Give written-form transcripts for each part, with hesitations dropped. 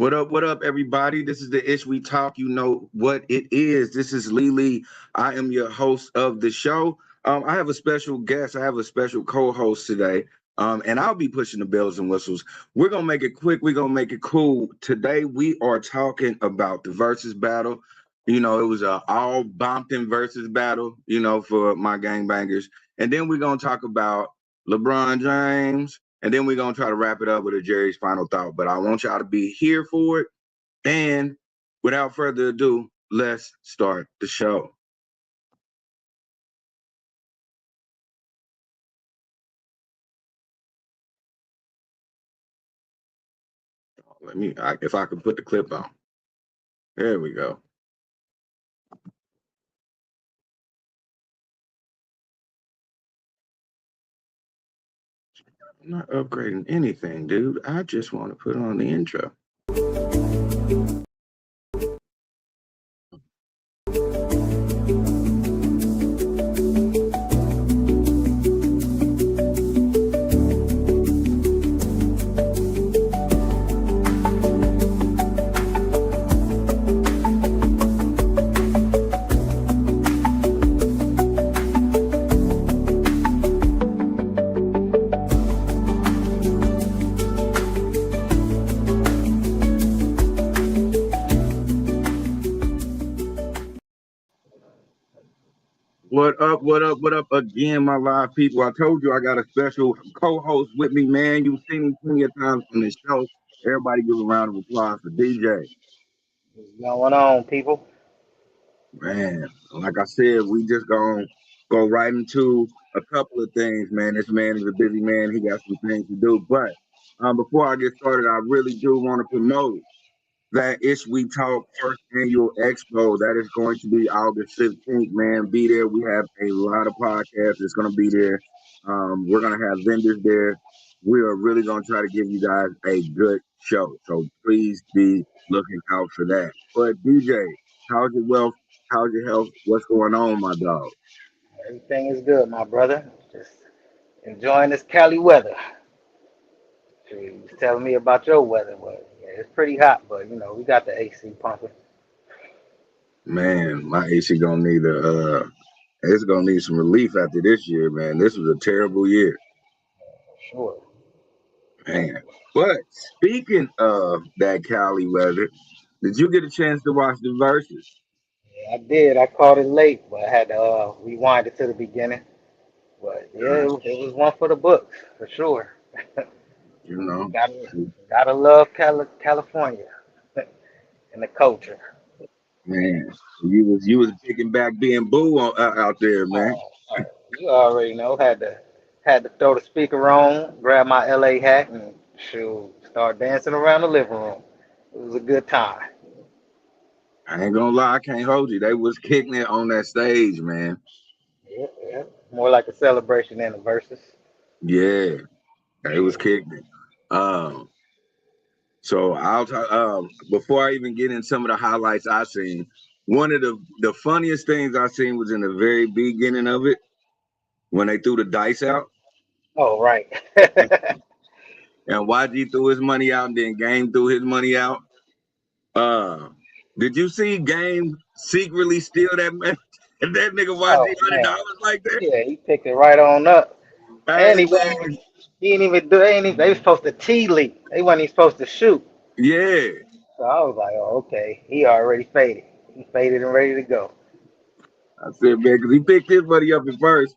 What up, everybody? This is the Ish We Talk. You know what it is. This is Lily. I am your host of the show. I have a special guest. I have a special co-host today. And I'll be pushing the bells and whistles. We're gonna make it quick. We're gonna make it cool. Today we are talking about the versus battle. You know, it was a all Bompton versus battle, for my gangbangers. And then we're gonna talk about LeBron James. And then we're going to try to wrap it up with a Jerry's final thought. But I want y'all to be here for it. And without further ado, let's start the show. If I can put the clip on. There we go. I'm not upgrading anything, dude. I just want to put on the intro. What up, what up again, my live people? I told you I got a special co-host with me, man. You've seen me plenty of times on the show. Everybody give a round of applause for DJ. What's going on, people? Man, like I said, we just gonna go right into a couple of things, man. This man is a busy man. He got some things to do. But before I get started, I really do want to promote that Ish We Talk first annual expo. That is going to be August 15th, man. Be there. We have a lot of podcasts that's going to be there. We're going to have vendors there. We are really going to try to give you guys a good show. So please be looking out for that. But DJ, how's your wealth? How's your health? What's going on, my dog? Everything is good, my brother. Just enjoying this Cali weather. You was telling me about your weather, but yeah, it's pretty hot. But we got the AC pumping. Man, my AC gonna need it's gonna need some relief after this year, man. This was a terrible year. Sure. Man. But speaking of that Cali weather, did you get a chance to watch the verses? Yeah, I did. I caught it late, but I had to rewind it to the beginning. But yeah, it was one for the books for sure. You know, gotta gotta love California and the culture. man, you was picking back being boo out there, man. Oh, you already know. Had to throw the speaker on, grab my LA hat, and shoot, start dancing around the living room. It was a good time. I ain't gonna lie, I can't hold you. They was kicking it on that stage, man. Yeah, yeah. More like a celebration than a versus. Yeah, they was Yeah. kicking it. Um, so I'll talk. Before I even get in some of the highlights I seen, one of the funniest things I seen was in the very beginning of it when they threw the dice out. Oh, right. And YG threw his money out, and then Game threw his money out. Uh, did you see Game secretly steal that man, that nigga YG Oh man. $100 like that? Yeah, he picked it right on up. Hey And man, he didn't even do. They was supposed to tee lead. They wasn't even supposed to shoot. yeah. So I was like, oh, okay. He already faded. He faded and ready to go. I said, man, because he picked his money up at first,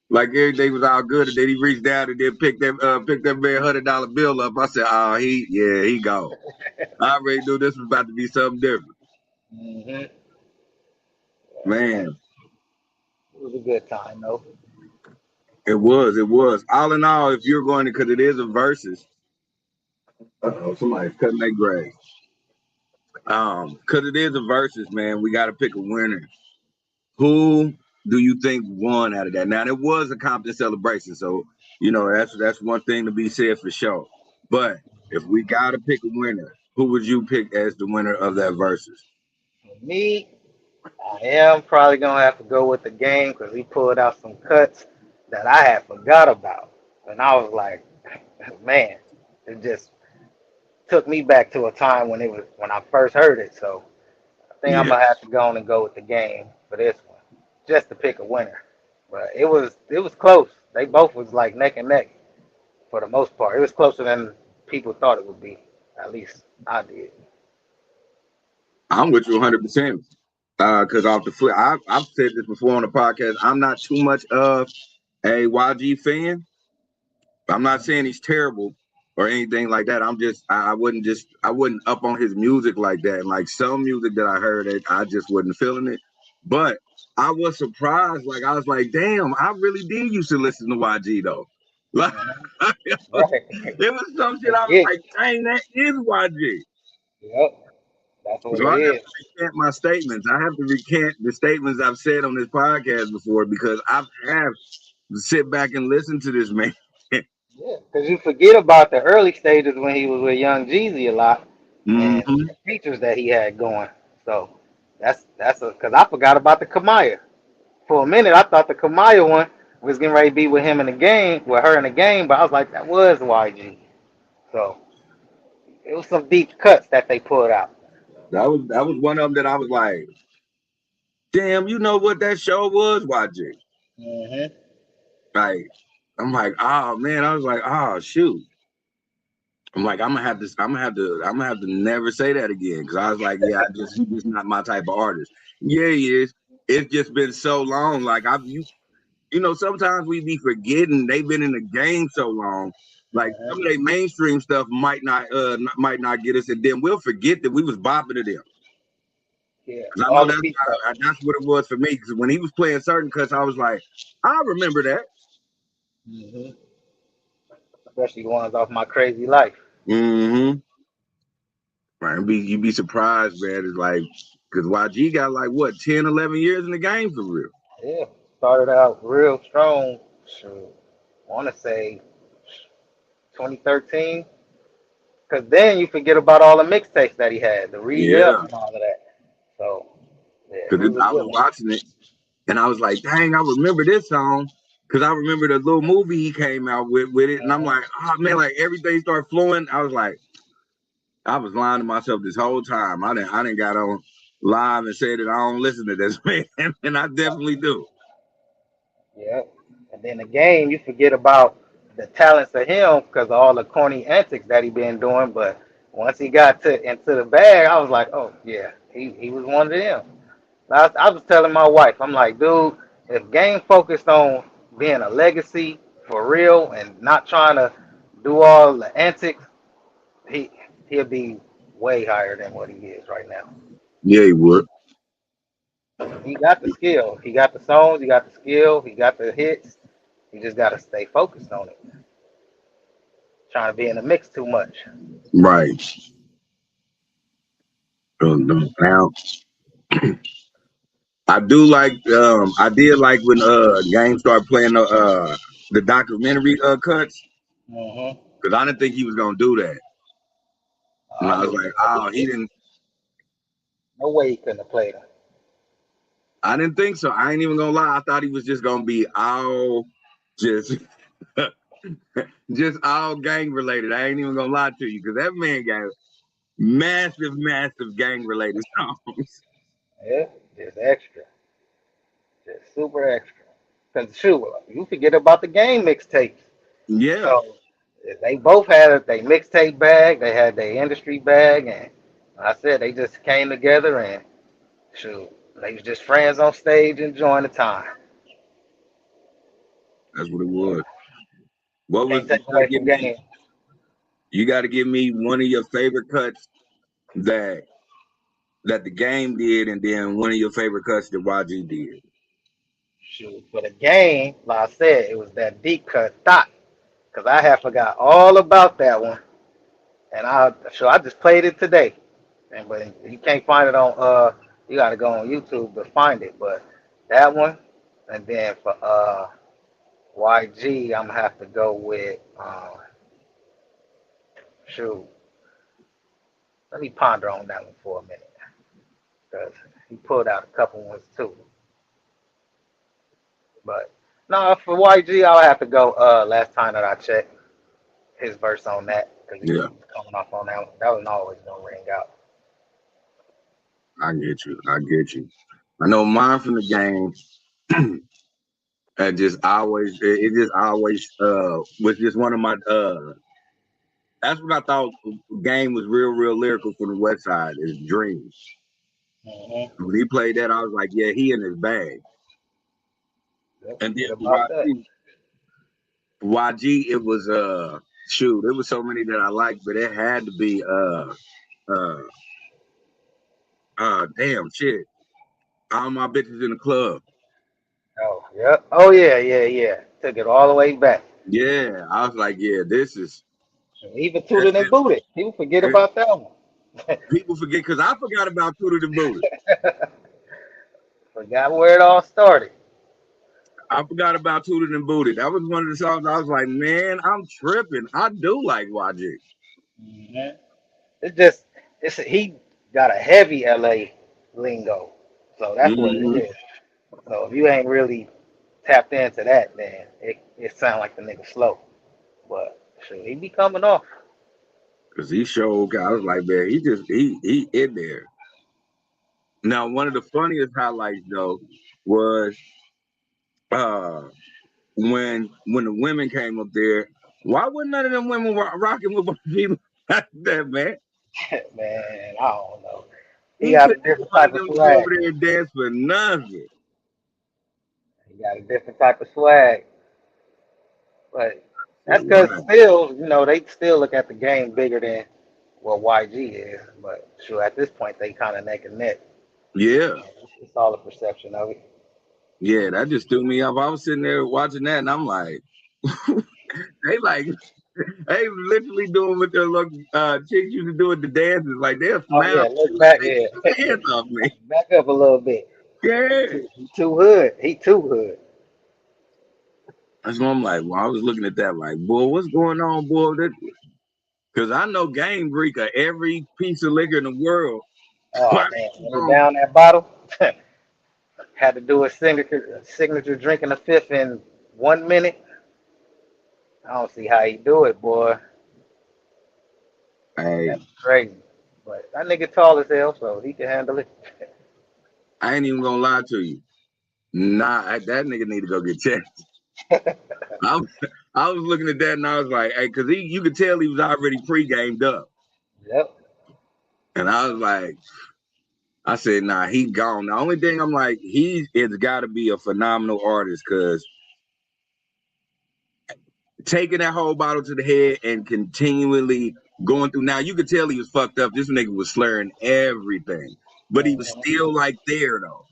like everything was all good, and then he reached down and then picked that man $100 bill up. I said, oh, he gone. I already knew this was about to be something different, Hmm. man. It was a good time, though. It was. All in all, if you're going to, because it is a versus. Somebody's cutting their grass. Because it is a versus, man. We got to pick a winner. Who do you think won out of that? Now, it was a Compton celebration, so that's one thing to be said for sure. But if we got to pick a winner, who would you pick as the winner of that versus? For me, I am probably gonna have to go with the game because he pulled out some cuts that I had forgot about, and I was like, man, it just took me back to a time when I first heard it. So I think I'm Yeah. gonna have to go on and go with the game for this one, just to pick a winner. But it was close. They both was like neck and neck for the most part. It was closer than people thought it would be. At least I did. I'm with you 100%. Because off the flip, I've said this before on the podcast. I'm not too much of a YG fan. I'm not saying he's terrible or anything like that. I wouldn't up on his music like that. And like some music that I heard, I just wasn't feeling it. But I was surprised. Like I was like, damn, I really did used to listen to YG though. Like Mhm. Right. it was some shit. I was Forget. like, dang, that is YG. Yep. That's what So it I have is. to recant my statements. I have to recant the statements I've said on this podcast before because I have to sit back and listen to this man. Yeah, because you forget about the early stages when he was with Young Jeezy a lot and Hmm. the features that he had going. So that's a because I forgot about the Kamaya. For a minute, I thought the Kamaya one was getting ready to be with him in the game, with her in the game, but I was like, that was YG. So it was some deep cuts that they pulled out. That was one of them that I was like, damn, you know what that show was? YG. Hmm. Like, I'm like, oh man, I was like, oh shoot. I'm like, I'm gonna have to never say that again. Cause I was like, yeah, he's just not my type of artist. Yeah, he is. It's just been so long. Like sometimes we be forgetting they've been in the game so long. Like some of Hmm. their mainstream stuff might not get us, and then we'll forget that we was bopping to them. Yeah, Cause I know all the deep cuts. that's what it was for me. Cause when he was playing certain cuts, I was like, I remember that. Hmm. Especially the ones off My Crazy Life. Mm-hmm. Right. You'd be surprised, man. It's like, cause YG got like what 10, 11 years in the game for real. Yeah, started out real strong. Shoot, I want to say 2013. Because then you forget about all the mixtapes that he had, the re-up Yeah. and all of that. So, yeah, Cause he was a I was good one. watching it and I was like, dang, I remember this song. Cause I remember the little movie he came out with it. And I'm Hmm. like, oh man, like everything started flowing. I was like, I was lying to myself this whole time. I didn't got on live and said that I don't listen to this man. And I definitely do. Yeah. And then the game, you forget about the talents of him because of all the corny antics that he been doing. But once he got to into the bag, I was like, oh, yeah, he was one of them. I was telling my wife, I'm like, dude, if game focused on being a legacy for real and not trying to do all the antics, he he'll be way higher than what he is right now. Yeah, he would. He got the skill, he got the songs, he got the skill, he got the hits. He just got to stay focused on it. Trying to be in the mix too much. Right. Now I did like when Game started playing the documentary cuts Hmm. because I didn't think he was gonna do that. And I I was knew like, he oh, he did. didn't. No way he couldn't have played him. I didn't think so. I ain't even gonna lie. I thought he was just gonna be all just just all gang related. I ain't even gonna lie to you because that man got massive, massive gang related songs. Yeah, just extra, just super extra. Cause shoot, you forget about the game mixtapes. Yeah, So they both had their mixtape bag, they had their industry bag, and like I said they just came together and shoot, they was just friends on stage enjoying the time. that's what it Yeah, was. What was can't you take gotta away give from me? game. You gotta give me one of your favorite cuts that that the game did, and then one of your favorite cuts that YG did. Shoot, for the game, like I said, it was that deep cut thought. Cause I had forgot all about that one, and I just played it today. And but you can't find it on you gotta go on YouTube to find it. But that one, and then for YG, I'm gonna have to go with shoot. Let me ponder on that one for a minute, cause he pulled out a couple ones too. But no, for YG, I'll have to go. Last time that I checked, his verse on that. because he Yeah, was coming off on that one. That was always gonna ring out. I get you. I get you. I know mine from the game. And just always, it just always was just one of my. That's what I thought. Game was real lyrical from the West Side. Is Dream. Mm-hmm. When he played that, I was like, yeah, he in his bag. Yep, And then forget for about that. YG, it was shoot, there was so many that I liked, but it had to be uh damn shit. All my bitches in the club. Oh, yep. Oh yeah, yeah, yeah. Took it all the way back. Yeah, I was like, yeah, this is. Even And, tooted and booted. People forget and about that one. people forget because I forgot about Tutor the Booty. Forgot where it all started. I forgot about Tooted and Booted. That was one of the songs I was like, man, I'm tripping. I do like YG. Hmm. It's just he got a heavy LA lingo, so that's what it Mm-hmm. is. So if you ain't really tapped into that, then it sound like the nigga slow. But shoot, he be coming off. Cause he showed, I was like, man, he in there. Now, one of the funniest highlights though was uh when the women came up there. Why wasn't none of them women rocking with YG like that, man? Man, I don't know. He He got a couldn't get different one of type of them to go over swag. there and dance for nothing. He got a different type of swag. But Yeah, that's because wow. still, they still look at the game bigger than what YG is. But sure, at this point, they kind of neck and neck. Yeah, It's all a perception of it. yeah, that just threw me off. I was sitting there watching that, and I'm like, they like they literally doing what their little chicks used to do at the dances. Like they'll Oh smile, yeah, look back like, here. get your hands off me. Back up a little bit. He Yeah, too hood. He too hood. that's what I'm like. Well, I was looking at that like, boy, what's going on, boy? Because I know Game Greek of every piece of liquor in the world. Oh Why man, they keep when he on? down that bottle, had to do a signature drink in the fifth in 1 minute. I don't see how he do it, boy. Hey, That's crazy. But that nigga tall as hell, so he can handle it. I ain't even gonna lie to you. Nah, that nigga need to go get checked. I was, I was looking at that and I was like, hey, because you could tell he was already pre-gamed up. Yep. And I was like, I said, nah, he gone. The only thing I'm like, it's got to be a phenomenal artist because taking that whole bottle to the head and continually going through. Now you could tell he was fucked up. This nigga was slurring everything, but he was Mhm. still like there though.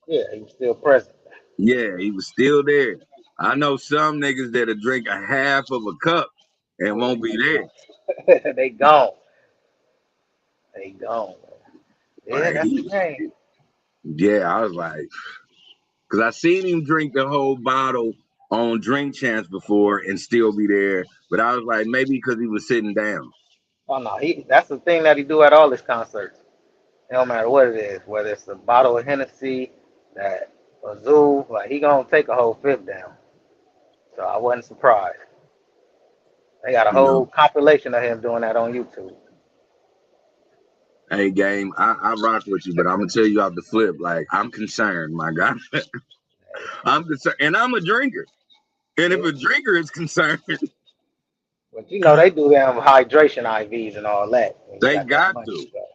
Yeah, he was still present. Yeah, he was still there. I know some niggas that'll drink a half of a cup and Oh yeah, won't be there. they gone. They gone. Yeah, Like that's the he, game. yeah, I was like, because I seen him drink the whole bottle on Drink Champs before and still be there. But I was like, maybe because he was sitting down. Oh no, that's the thing that he do at all his concerts. It don't matter what it is, whether it's a bottle of Hennessy, that Verzuz, like he gonna take a whole fifth down. So I wasn't surprised. They got a You know, whole compilation of him doing that on YouTube. hey, game, I rock with you, but I'm gonna tell you off the flip. Like, I'm concerned, my guy. I'm concerned, and I'm a drinker. And if Yeah. a drinker is concerned, But they do them hydration IVs and all that when you they got that got money. to. So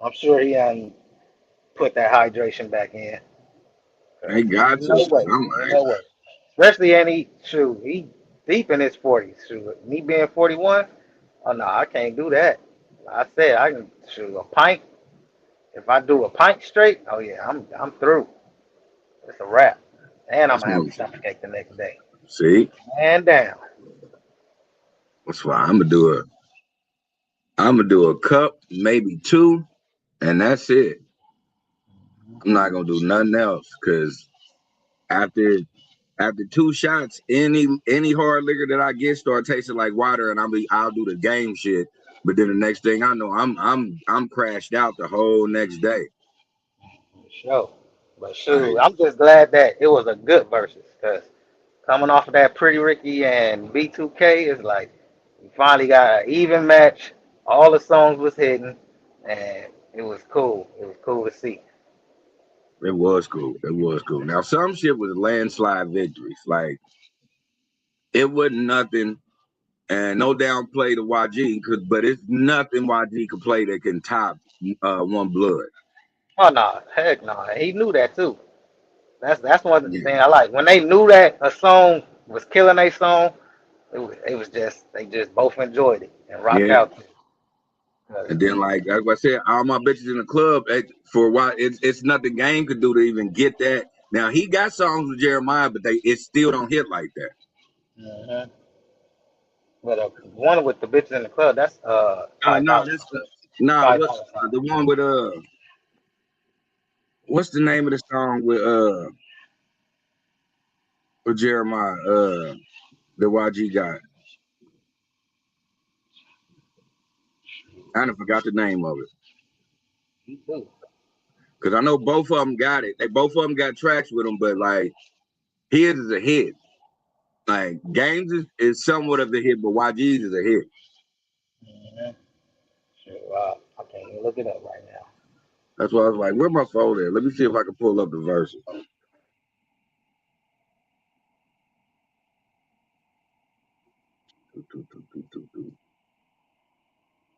I'm sure he hadn't put that hydration back in. They 'Cause got ain't to. no 'Cause way. I'm Ain't like, no way. Especially any shoot. He deep in his 40s. Shoot. Me being 41, oh no, I can't do that. I said I can shoot a pint. If I do a pint straight, oh yeah, I'm through. It's a wrap. And I'm that's gonna have what a stomachache the next day. see. And down. That's why I'm gonna do a cup, maybe two, and that's it. I'm not gonna do nothing else because after after two shots, any hard liquor that I get start tasting like water, and I'll do the game shit. But then the next thing I know, I'm crashed out the whole next day. For sure. But shoot, Like, I'm just glad that it was a good versus. Cause coming off of that Pretty Ricky and B2K is like, We finally got an even match. All the songs was hitting, and it was cool. It was cool to see. It was cool. It was cool. Now some shit was landslide victories. Like it wasn't nothing, and no downplay to YG, but it's nothing YG could play that can top One Blood. Oh no, heck no. He knew that too. That's one Yeah, thing I like. When they knew that a song was killing a song, it was just they just both enjoyed it and rocked yeah. out to it. 'Cause, And then like I said, all my bitches in the club for a while. It's nothing Game could do to even get that. Now he got songs with Jeremiah, but it still don't hit like that. mhm. But one with the bitches in the club, that's No, $5. that's what's $5 sign. the one with what's the name of the song with Jeremiah the YG got? I done forgot the name of it. Me too. Cause I know both of them got it. They both of them got tracks with them, but like his is a hit. Like Games is somewhat of a hit, but YG's is a hit. Mhm. Shit, wow. I can't even look it up right now. That's why I was like, where my phone at? Let me see if I can pull up the verses.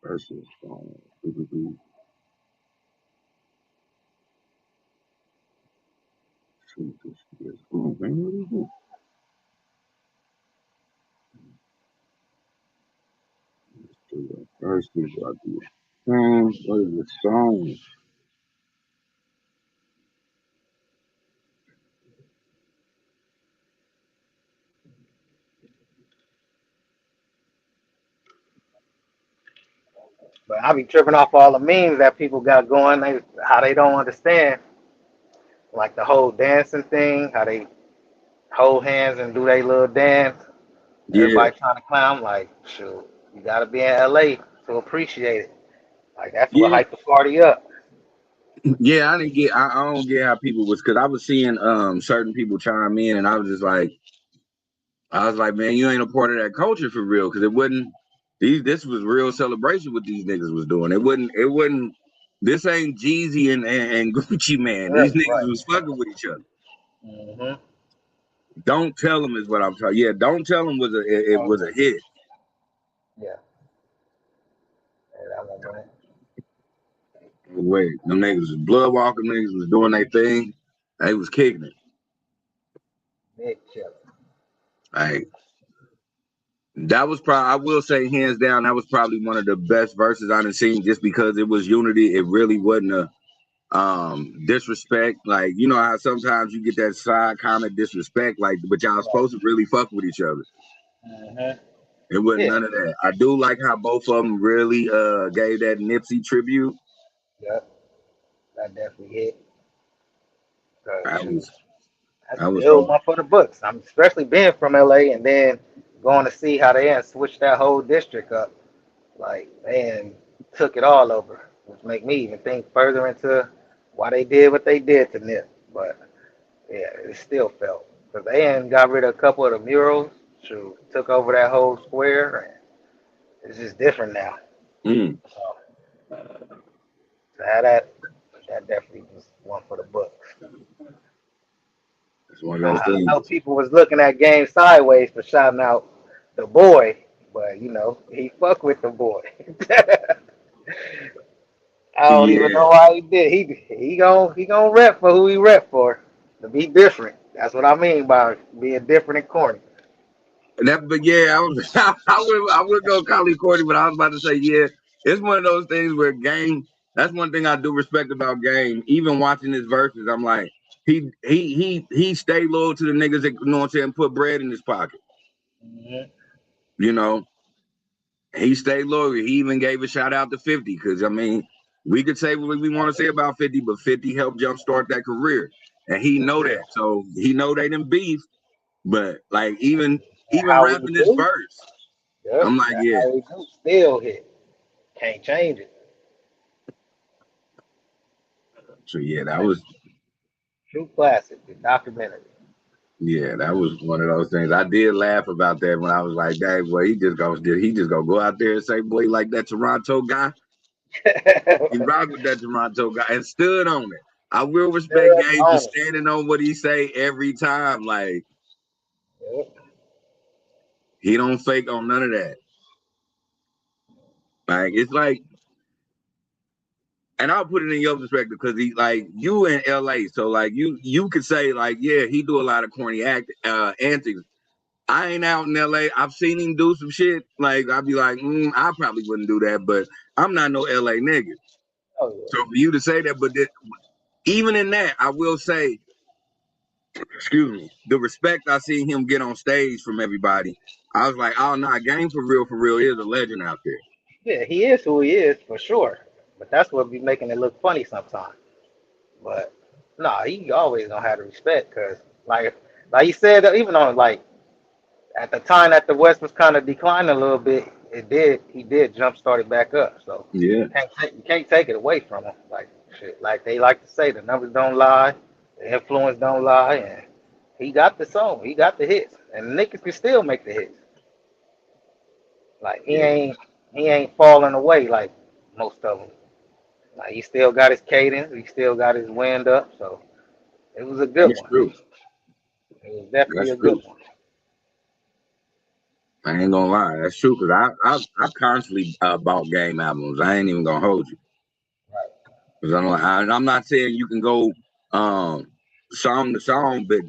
Verses. Oh, man, what is it? Verses. What is the song? But I be tripping off all the memes that people got going. How they don't understand like the whole dancing thing. How they hold hands and do their little dance. Yeah, Everybody trying to clown. Like, shoot, you gotta be in LA to appreciate it. Like that's what yeah, hyped the party up. yeah. I don't get how people was because I was seeing certain people chime in, and I was like, man, you ain't a part of that culture for real, because it wasn't. This was real celebration what these niggas was doing. It wasn't. This ain't Jeezy and Gucci man. These Right, niggas right. was fucking with each other. Mm-hmm. Don't tell them is what I'm talking. Yeah, don't tell them it was a Okay. hit. Yeah. Yeah, I remember that. Wait, them niggas was blood walking. Niggas was doing their thing. They was kicking it. Big chip. Like that was probably, I will say, hands down, that was probably one of the best verses I done seen, just because it was unity. It really wasn't a disrespect. Like, you know how sometimes you get that side comment disrespect, like, but y'all Right. supposed to really fuck with each other. Mm-hmm. It wasn't Yeah. none of that. I do like how both of them really gave that Nipsey tribute. Yep. That definitely hit. Cause I shoot, was that's I was still hoping. one for the books. I'm especially being from LA and then going to see how they had switched that whole district up. Like man, took it all over, which make me even think further into why they did what they did to Nip. But yeah, it still felt because they ain't got rid of a couple of the murals. Shoot, took over that whole square, and it's just different now. Mm, So to have that definitely was one for the books. it's one of those I know things. people was looking at Game sideways for shouting out the boy, but he fuck with the boy. I don't even Yeah. know why he did. He gon' rep for who he rep for. To be different. That's what I mean by being different and corny. But yeah, I was I would go Collie Cordy, but I was about to say, yeah, it's one of those things where Game. That's one thing I do respect about Game. Even watching his verses, I'm like, he stayed loyal to the niggas that, you know what I'm saying, put bread in his pocket. Hmm. You know, he stayed loyal. He even gave a shout out to 50, because I mean, we could say what we want to say about 50, but 50 helped jumpstart that career, and he know Yeah. that. So he know they didn't beef, but like even How we rapping this do? verse, Yep. I'm like, That's yeah. how we do. Still hit. Can't change it. So yeah, that Like was true classic, the documentary. Yeah, that was one of those things. I did laugh about that when I was like, "Dang, boy, he just gonna go out there and say, boy, like that Toronto guy." He rocked with that Toronto guy and stood on it. I will respect Stood Gabe for on it. standing on what he say every time. Like Yep. he don't fake on none of that. Like it's like, and I'll put it in your perspective because he like you in LA, so like you could say like, yeah, he do a lot of corny antics. I ain't out in LA. I've seen him do some shit. Like I'd be like, I probably wouldn't do that, but I'm not no LA nigga. Oh So for you to say that, but even in that, I will say, excuse me, the respect I see him get on stage from everybody. I was like, oh no, Game for real is a legend out there. yeah, he is who he is for sure. But that's what be making it look funny sometimes. But nah, he always gonna have the respect because like you said, even on like at the time that the West was kind of declining a little bit, he did jump started back up. So Yeah, you can't take it away from him. Like shit, like they like to say, the numbers don't lie, the influence don't lie, and he got the song, he got the hits, and niggas can still make the hits. Like yeah, he ain't falling away like most of them. Like he still got his cadence, he still got his wind up. So it was a good that's one. true. It was definitely That's a true. good one. I ain't gonna lie, that's true. Cause I constantly bought Game albums. I ain't even gonna hold you. Right. Cause I'm not saying you can go um song to song, but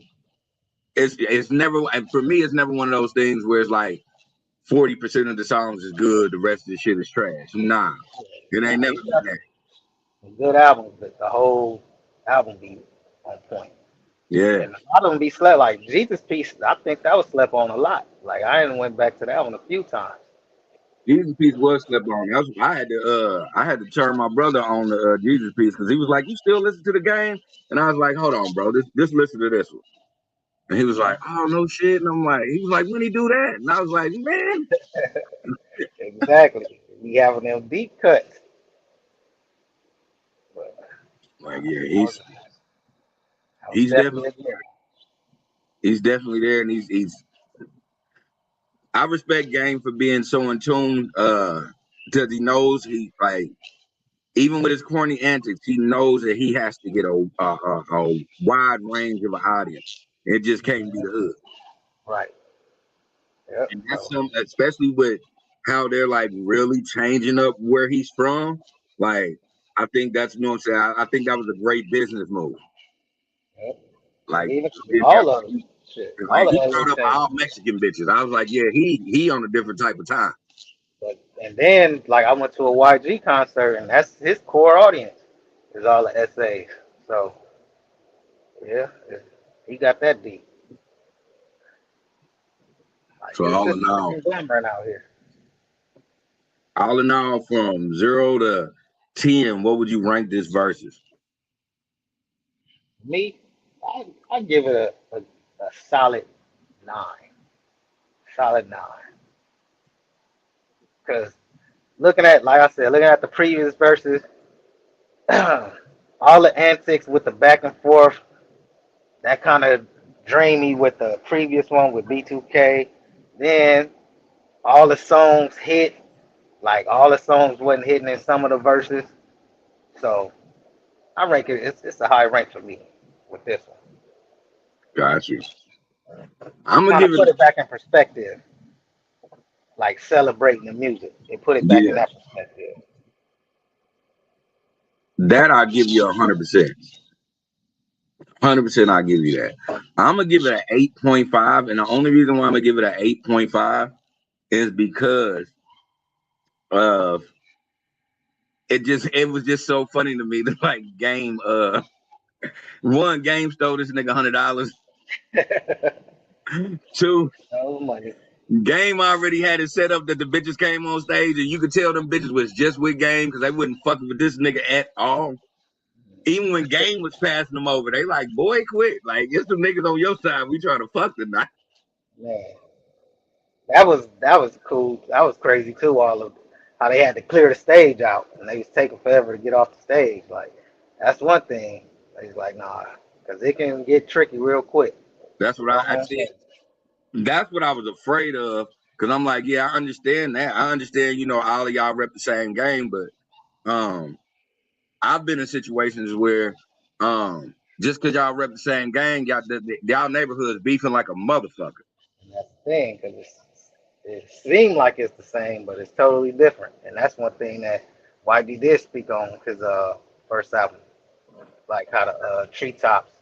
it's never, and for me it's never one of those things where it's like 40% of the songs is good, the rest of the shit is trash. Nah, it ain't Nah, never he been got that. some good albums, but the whole album be on point. Yeah, And a lot of them be slept like Jesus Piece. I think that was slept on a lot. Like I even went back to that one a few times. Jesus Piece was slept on. That's why I had to turn my brother on the Jesus Piece because he was like, "You still listen to the game?" And I was like, "Hold on, bro, this listen to this one." And he was like, "Oh no shit," and I'm like, he was like, "When he do that?" And I was like, "Man, Exactly. We having them deep cuts. But like yeah, I was, I was he's definitely definitely agree. he's definitely there, and he's I respect Game for being so in tune, because he knows he like even with his corny antics, he knows that he has to get a wide range of an audience. It just can't be the hood, Right. Yep. and that's So some, especially with how they're like really changing up where he's from. Like, I think that's, you know what I'm saying. I think that was a great business move. yep. Like, Even he did that. all of them. Shit. All Like the he LA brought up changed. all Mexican bitches. I was like, yeah, he on a different type of time. But and then like I went to a YG concert and that's his core audience is all the essays. So yeah, he got that deep. Like So it's just a conglomerate out here. all in all, from 0 to 10, what would you rank this versus? Me, I give it a solid 9. Solid 9. Because looking at, like I said, looking at the previous verses, all the antics with the back and forth, that kind of drained me with the previous one with B2K. Then all the songs hit, like all the songs wasn't hitting in some of the verses. So I rank it, it's a high rank for me with this one. Got you. I'm gonna Kind of give it. put it back in perspective, like celebrating the music. It put it back in Yeah, that perspective. that I'll give you 100%. 100%, I'll give you that. I'm gonna give it an 8.5, and the only reason why I'm gonna give it an 8.5 is because of it was just so funny to me that like Game stole this nigga $100. Two, No money. Game already had it set up that the bitches came on stage, and you could tell them bitches was just with Game because they wouldn't fuck with this nigga at all. Even when Game was passing them over, they like, boy, quit. Like, it's some niggas on your side. We trying to fuck tonight. Man, that was cool. That was crazy too. All of how they had to clear the stage out, and they was taking forever to get off the stage. Like that's one thing. He's like, nah, because it can get tricky real quick. That's The what I wrong see. way. That's what I was afraid of. Cause I'm like, yeah, I understand that. I understand, all of y'all rep the same game, but I've been in situations where just cause y'all rep the same gang, y'all neighborhood's beefing like a motherfucker. And that's the thing, because it seemed like it's the same, but it's totally different. And that's one thing that YB did speak on his first album, like how the treetops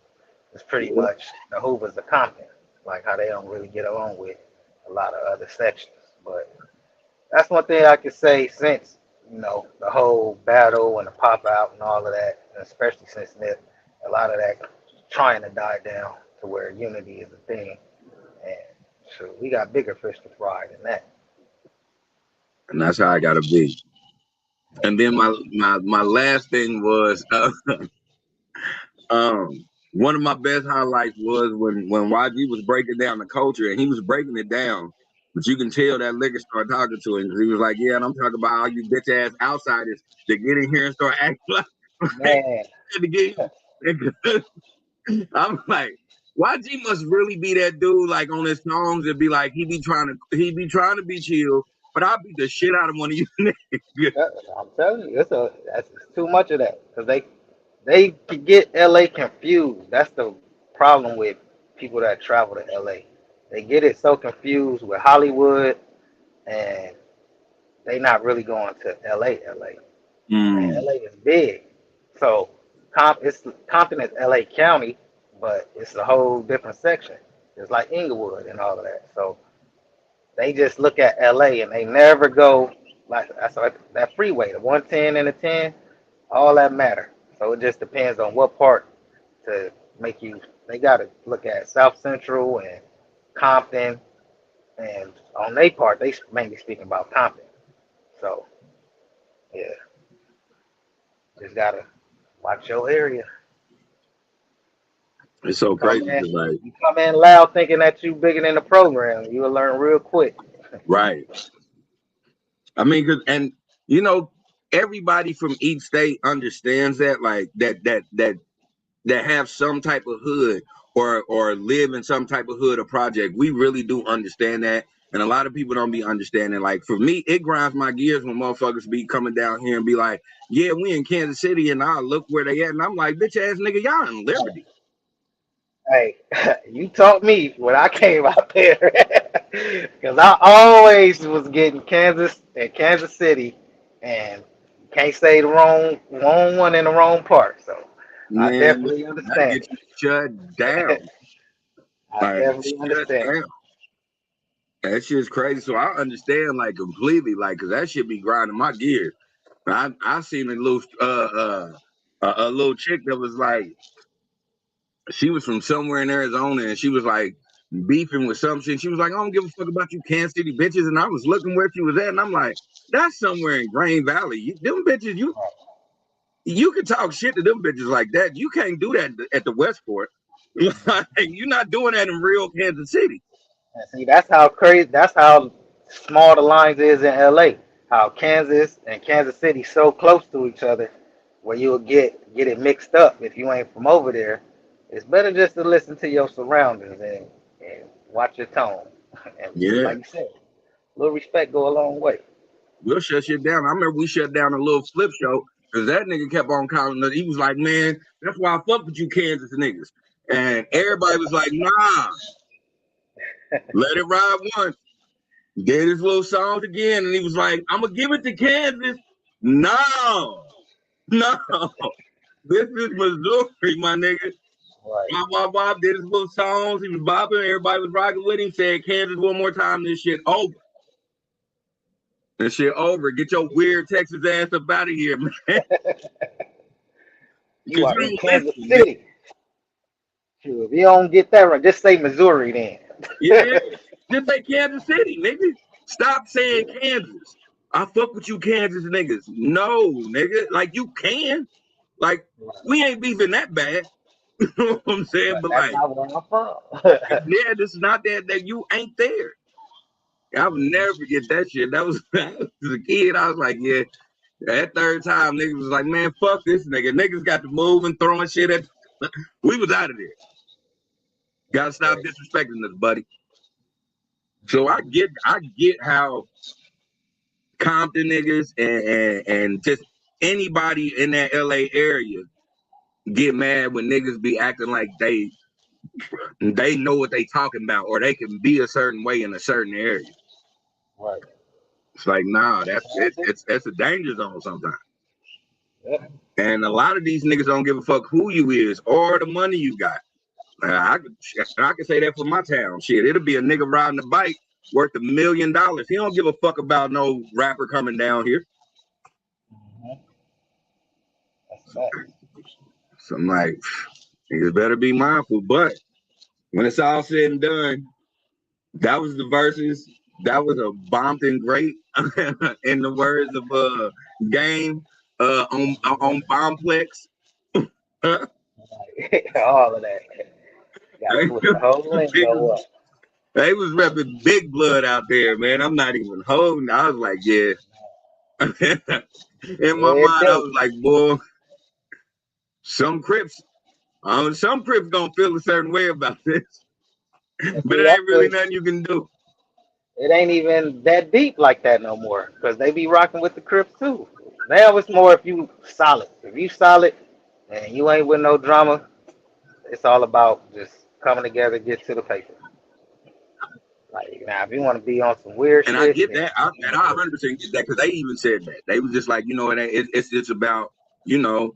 is pretty much the Hoovers of Compton, like how they don't really get along with a lot of other sections. But that's one thing I could say since the whole battle and the pop out and all of that, and especially since Nip, a lot of that trying to die down to where unity is a thing, and so we got bigger fish to fry than that. And that's how I gotta be. And then my last thing was one of my best highlights was when YG was breaking down the culture, and he was breaking it down, but you can tell that liquor started talking to him because he was like, "Yeah, and I'm talking about all you bitch ass outsiders that get in here and start acting like Man, to get you." I'm like, YG must really be that dude like on his songs and be like he be trying to be chill, but I'll beat the shit out of one of you niggas. I'm telling you, it's too much of that because they can get LA confused. That's the problem with people that travel to LA. They get it so confused with Hollywood, and they not really going to LA. And Mm. LA is big, so Compton is LA County, but it's a whole different section. It's like Inglewood and all of that. So they just look at LA and they never go like that's like that freeway, the 110 and the 10, all that matter. So it just depends on what part to make you. They got to look at South Central and Compton, and on their part, they mainly speaking about Compton. So yeah, just gotta watch your area. It's so Come crazy in, because like, you come in loud thinking that you bigger than the program. You'll learn real quick. right. I mean, and you know, everybody from each state understands that, like that have some type of hood or live in some type of hood or project. We really do understand that, and a lot of people don't be understanding. Like for me, it grinds my gears when motherfuckers be coming down here and be like, "Yeah, we in Kansas City," and I look where they at, and I'm like, "Bitch ass nigga, y'all in Liberty." Hey, you taught me when I came out there, because I always was getting Kansas and Kansas City, and can't say the wrong one in the wrong part. So I Man, definitely that understand gets you shut down. it. I Like definitely shut understand down. That shit's crazy. So I understand like completely, like, cause that shit be grinding my gears. I seen a little chick that was like, she was from somewhere in Arizona, and she was like beefing with some shit. She was like, I don't give a fuck about you Kansas City bitches. And I was looking where she was at, and I'm like, that's somewhere in Grain Valley. Them bitches, you can talk shit to them bitches like that. You can't do that at the Westport. Like, you're not doing that in real Kansas City. And see, that's how crazy. That's how small the lines is in LA. How Kansas and Kansas City so close to each other, where you'll get it mixed up if you ain't from over there. It's better just to listen to your surroundings and watch your tone. And Yeah. like you said, a little respect go a long way. We'll shut shit down. I remember we shut down a little flip show because that nigga kept on calling us. He was like, man, that's why I fuck with you Kansas niggas. And everybody was like, nah, let it ride once. He gave his little songs again, and he was like, I'm gonna give it to Kansas. No, no. This is Missouri, my nigga. Right. Wop, wop, wop, did his little songs. He was bopping. Everybody was rocking with him. Said Kansas one more time. This shit over. This shit over. Get your weird Texas ass up out of here, man. Because You you are in don't Kansas listen, man. City. Shoot, if you don't get that right, just say Missouri then. Yeah. Just say Kansas City, nigga. Stop saying Kansas. I fuck with you, Kansas niggas. No, nigga. Like, you can. Like, we ain't beefing that bad. You know what I'm saying? But But, that's like, not where I'm from. yeah, this is not that you ain't there. I'll never forget that shit. That was, as a kid, I was like, yeah. That third time, niggas was like, man, fuck this nigga. Niggas got to move and throwing shit at. We was out of there. Gotta stop Crazy. disrespecting us, buddy. So I get how Compton niggas and just anybody in that LA area get mad when niggas be acting like they know what they talking about or they can be a certain way in a certain area. Right. It's like, nah, that's it, Exactly. it's a danger zone sometimes. Yep. And a lot of these niggas don't give a fuck who you is or the money you got. I could say that for my town. Shit, it'll be a nigga riding a bike worth $1 million. He don't give a fuck about no rapper coming down here. Hmm. That's a fact. So I'm like, niggas better be mindful. But when it's all said and done, that was the verses. That was a bombing great, in the words of Game on Bombplex. Like, all of that. Got to switch the whole lingo up. They was repping big blood out there, man. I'm not even holding. I was like, yeah. In my Every mind, I day. was like, boy, some Crips, some Crips gonna feel a certain way about this, And but see, it that's ain't really what nothing you can do. it ain't even that deep like that no more. Because they be rocking with the Crips too. Now it's more if you solid. If you solid and you ain't with no drama, it's all about just coming together, get to the paper. Like now, if you want to be on some weird And I shit, get then that, and I 100% get that because they even said that they was just like, it's just about, you know,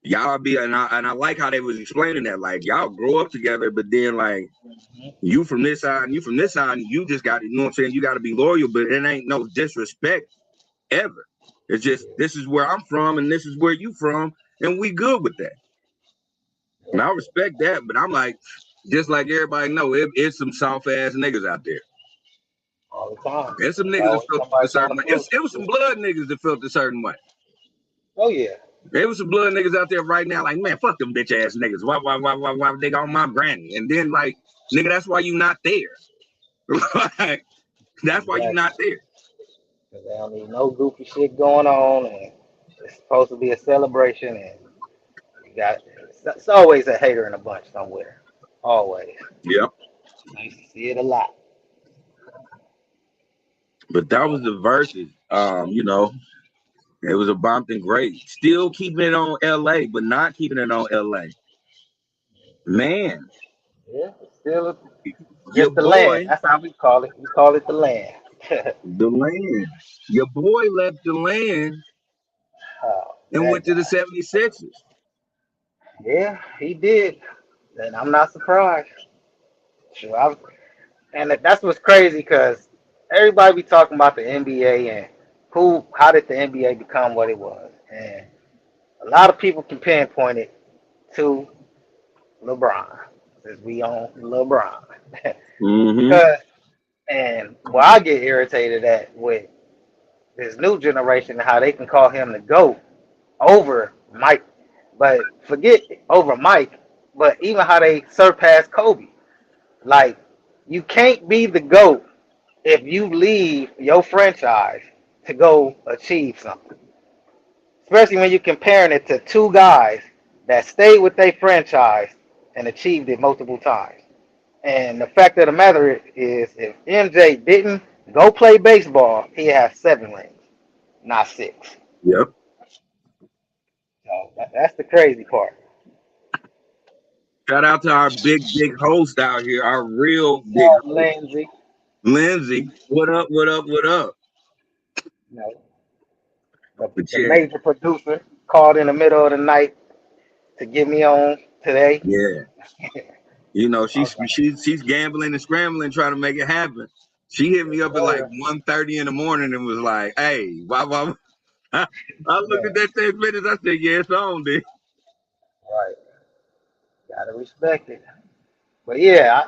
y'all be, and I like how they was explaining that, like y'all grow up together, but then like you from this side and you from this side, and you just got to, you know what I'm saying, you got to be loyal, but it ain't no disrespect ever. It's just this is where I'm from and this is where you from, and we good with that. And I respect that, but I'm like, just like everybody know, it's some soft ass niggas out there. all the time, There's some it's niggas that always felt a somebody trying certain to way. push. It was some blood niggas that felt a certain way. Oh yeah, There was some blood niggas out there right now, like, man, fuck them bitch ass niggas. Why they got on my granny? And then like, nigga, that's why you not there. Like, that's why you exactly. not there. Because they don't need no goofy shit going on, and it's supposed to be a celebration, and you got it's always a hater in a bunch somewhere. Always. Yep. I used to see it a lot. But that was the verses. It was a Bompton great. Still keeping it on LA, but not keeping it on LA. Man, Yeah, it's still your just the land. boy, That's how we call it. We call it the land. the land. Your boy left the land Oh, and that went to the guy. 76ers. Yeah, he did, and I'm not surprised. Sure, and that's what's crazy because everybody be talking about the NBA and how did the NBA become what it was, and a lot of people can pinpoint it to LeBron, since we on LeBron. Mm-hmm. Cause and what I get irritated at with this new generation, how they can call him the GOAT over Mike, but forget over Mike, but even how they surpassed Kobe. Like, you can't be the GOAT if you leave your franchise to go achieve something. Especially when you're comparing it to two guys that stayed with their franchise and achieved it multiple times. And the fact of the matter is, if MJ didn't go play baseball, he has 7 rings, not 6. Yep. So that's the crazy part. Shout out to our big host out here, our real What's big up, host, Lindsay? Lindsay. What up? What up? What up? You know, the, But the yeah, major producer called in the middle of the night to get me on today. yeah. I was like, She's gambling and scrambling trying to make it happen. She hit yes, me up at like sir. 1:30 in the morning and was like, "Hey, why?" I looked Yeah, at that 10 minutes. I said, "Yeah, it's on, dude." right. Gotta respect it. But yeah,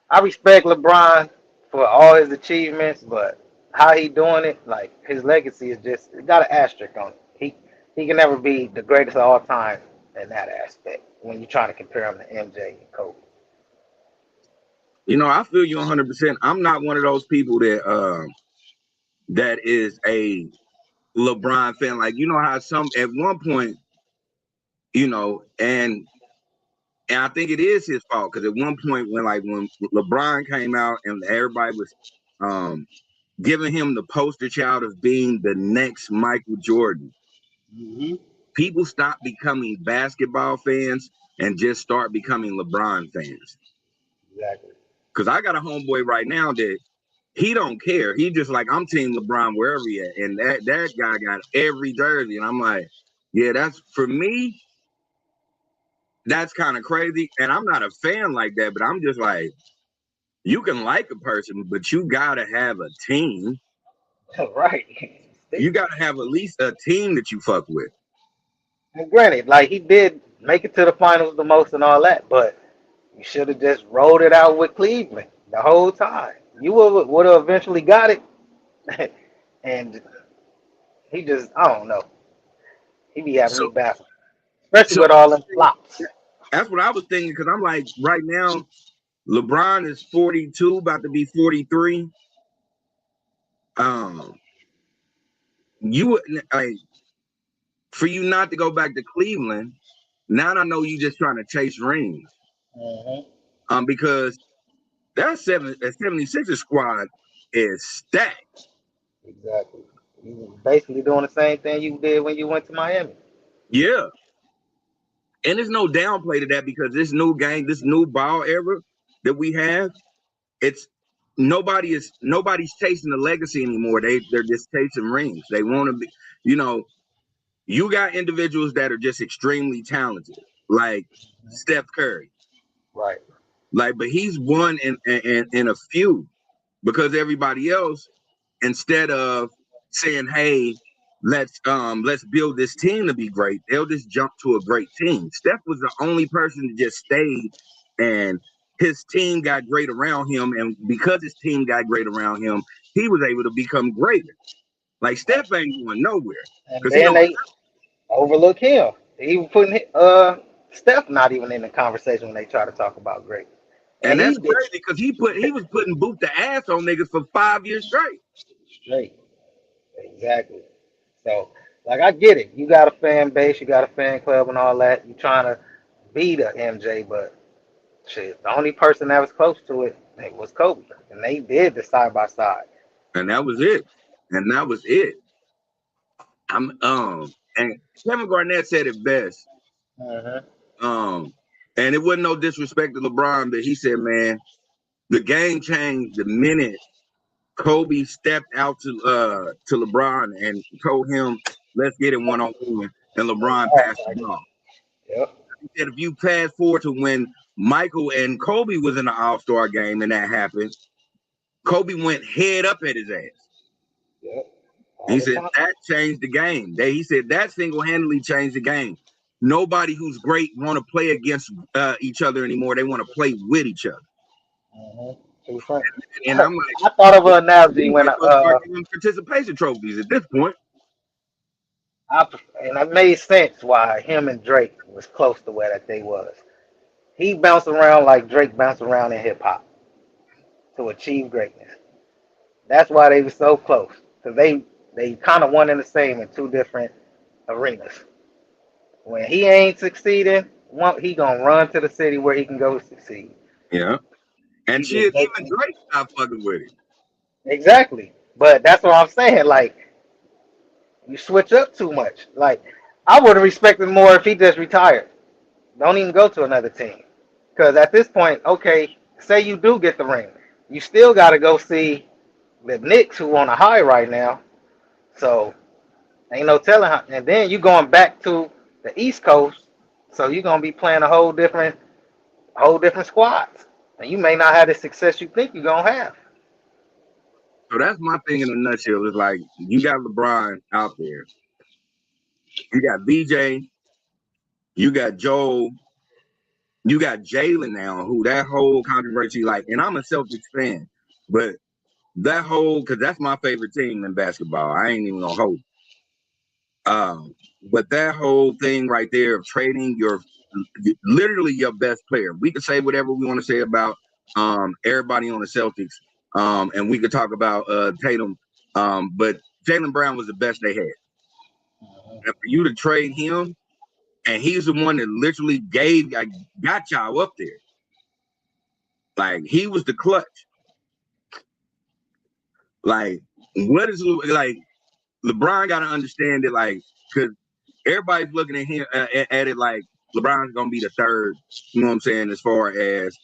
I respect LeBron for all his achievements, but how he doing it, like his legacy is just it got an asterisk on it. He can never be the greatest of all time in that aspect when you're trying to compare him to MJ and Kobe. I feel you 100%. I'm not one of those people that is a LeBron fan. Like, you know how some at one point, and And I think it is his fault because at one point when LeBron came out and everybody was um, giving him the poster child of being the next Michael Jordan, Hmm. people stopped becoming basketball fans and just start becoming LeBron fans. Exactly. Because I got a homeboy right now that he don't care. He just like, I'm team LeBron wherever he at. And that guy got every jersey. And I'm like, yeah, that's for me, that's kind of crazy. And I'm not a fan like that, but I'm just like, you can like a person, but you gotta have a team. Right. You gotta have at least a team that you fuck with. And granted, like he did make it to the finals the most and all that, but you should have just rolled it out with Cleveland the whole time. You would have eventually got it, and he just I don't know. He be having me So baffled, especially so with all them flops. that's what I was thinking because I'm like, right now, LeBron is 42, about to be 43. Um, you like for you not to go back to Cleveland. Now I know you just trying to chase rings. Hmm. Because that 76ers squad is stacked. Exactly. You was basically doing the same thing you did when you went to Miami. Yeah. And there's no downplay to that because this new game, this new ball era that we have, it's nobody's chasing the legacy anymore. They're just chasing rings. They want to be, you know, you got individuals that are just extremely talented, like Steph Curry. Right. Like, but he's one in a few because everybody else, instead of saying, "Hey, let's build this team to be great," they'll just jump to a great team. Steph was the only person that just stayed, and his team got great around him, and because his team got great around him, he was able to become greater. Like Steph ain't going nowhere And because he then don't. they overlook him. He was putting Steph not even in the conversation when they try to talk about great. And And he that's did crazy because he was putting boot the ass on niggas for 5 years straight. straight. Exactly. So, like, I get it. You got a fan base, you got a fan club, and all that. You trying to be the MJ, but shit, the only person that was close to it was Kobe, and they did the side by side. And that was it. And that was it. And Kevin Garnett said it best. Hmm. Um, and it wasn't no disrespect to LeBron, but he said, man, the game changed the minute Kobe stepped out to LeBron and told him, let's get it one on one, and LeBron passed the ball. Yep. He said if you fast forward to when Michael and Kobe was in the All-Star game and that happened, Kobe went head up at his ass. Yep. All He the said time. that changed the game. He said that single-handedly changed the game. Nobody who's great want to play against each other anymore. They want to play with each other. Hmm. Too funny. And I'm like, I thought of an analogy we when might as well start giving participation trophies at this point. I and it made sense why him and Drake was close to where that they was. He bounced around like Drake bounced around in hip hop to achieve greatness. That's why they were so close because they kind of one and the same in two different arenas. When he ain't succeeding, he gonna run to the city where he can go succeed. Yeah. And He shit, just even basically Drake stopped fucking with it. exactly. But that's what I'm saying. Like you switch up too much. Like I would have respected more if he just retired. Don't even go to another team. Because at this point, okay, say you do get the ring, you still got to go see the Knicks who on a high right now. So ain't no telling how. And then you going back to the East Coast, so you're gonna be playing whole different squads, and you may not have the success you think you're gonna have. So that's my thing in a nutshell. Is like you got LeBron out there, you got VJ, you got Joel, you got Jalen now, who that whole controversy, like, and I'm a Celtics fan, but that whole, because that's my favorite team in basketball. I ain't even gonna hold. But that whole thing right there of trading your literally your best player. We could say whatever we want to say about everybody on the Celtics. And we could talk about Tatum. But Jaylen Brown was the best they had. And for you to trade him And he's the one that literally got y'all up there. Like, he was the clutch. Like, what is, like, LeBron got to understand it, like, because everybody's looking at him at it like LeBron's going to be the third, you know what I'm saying, as far as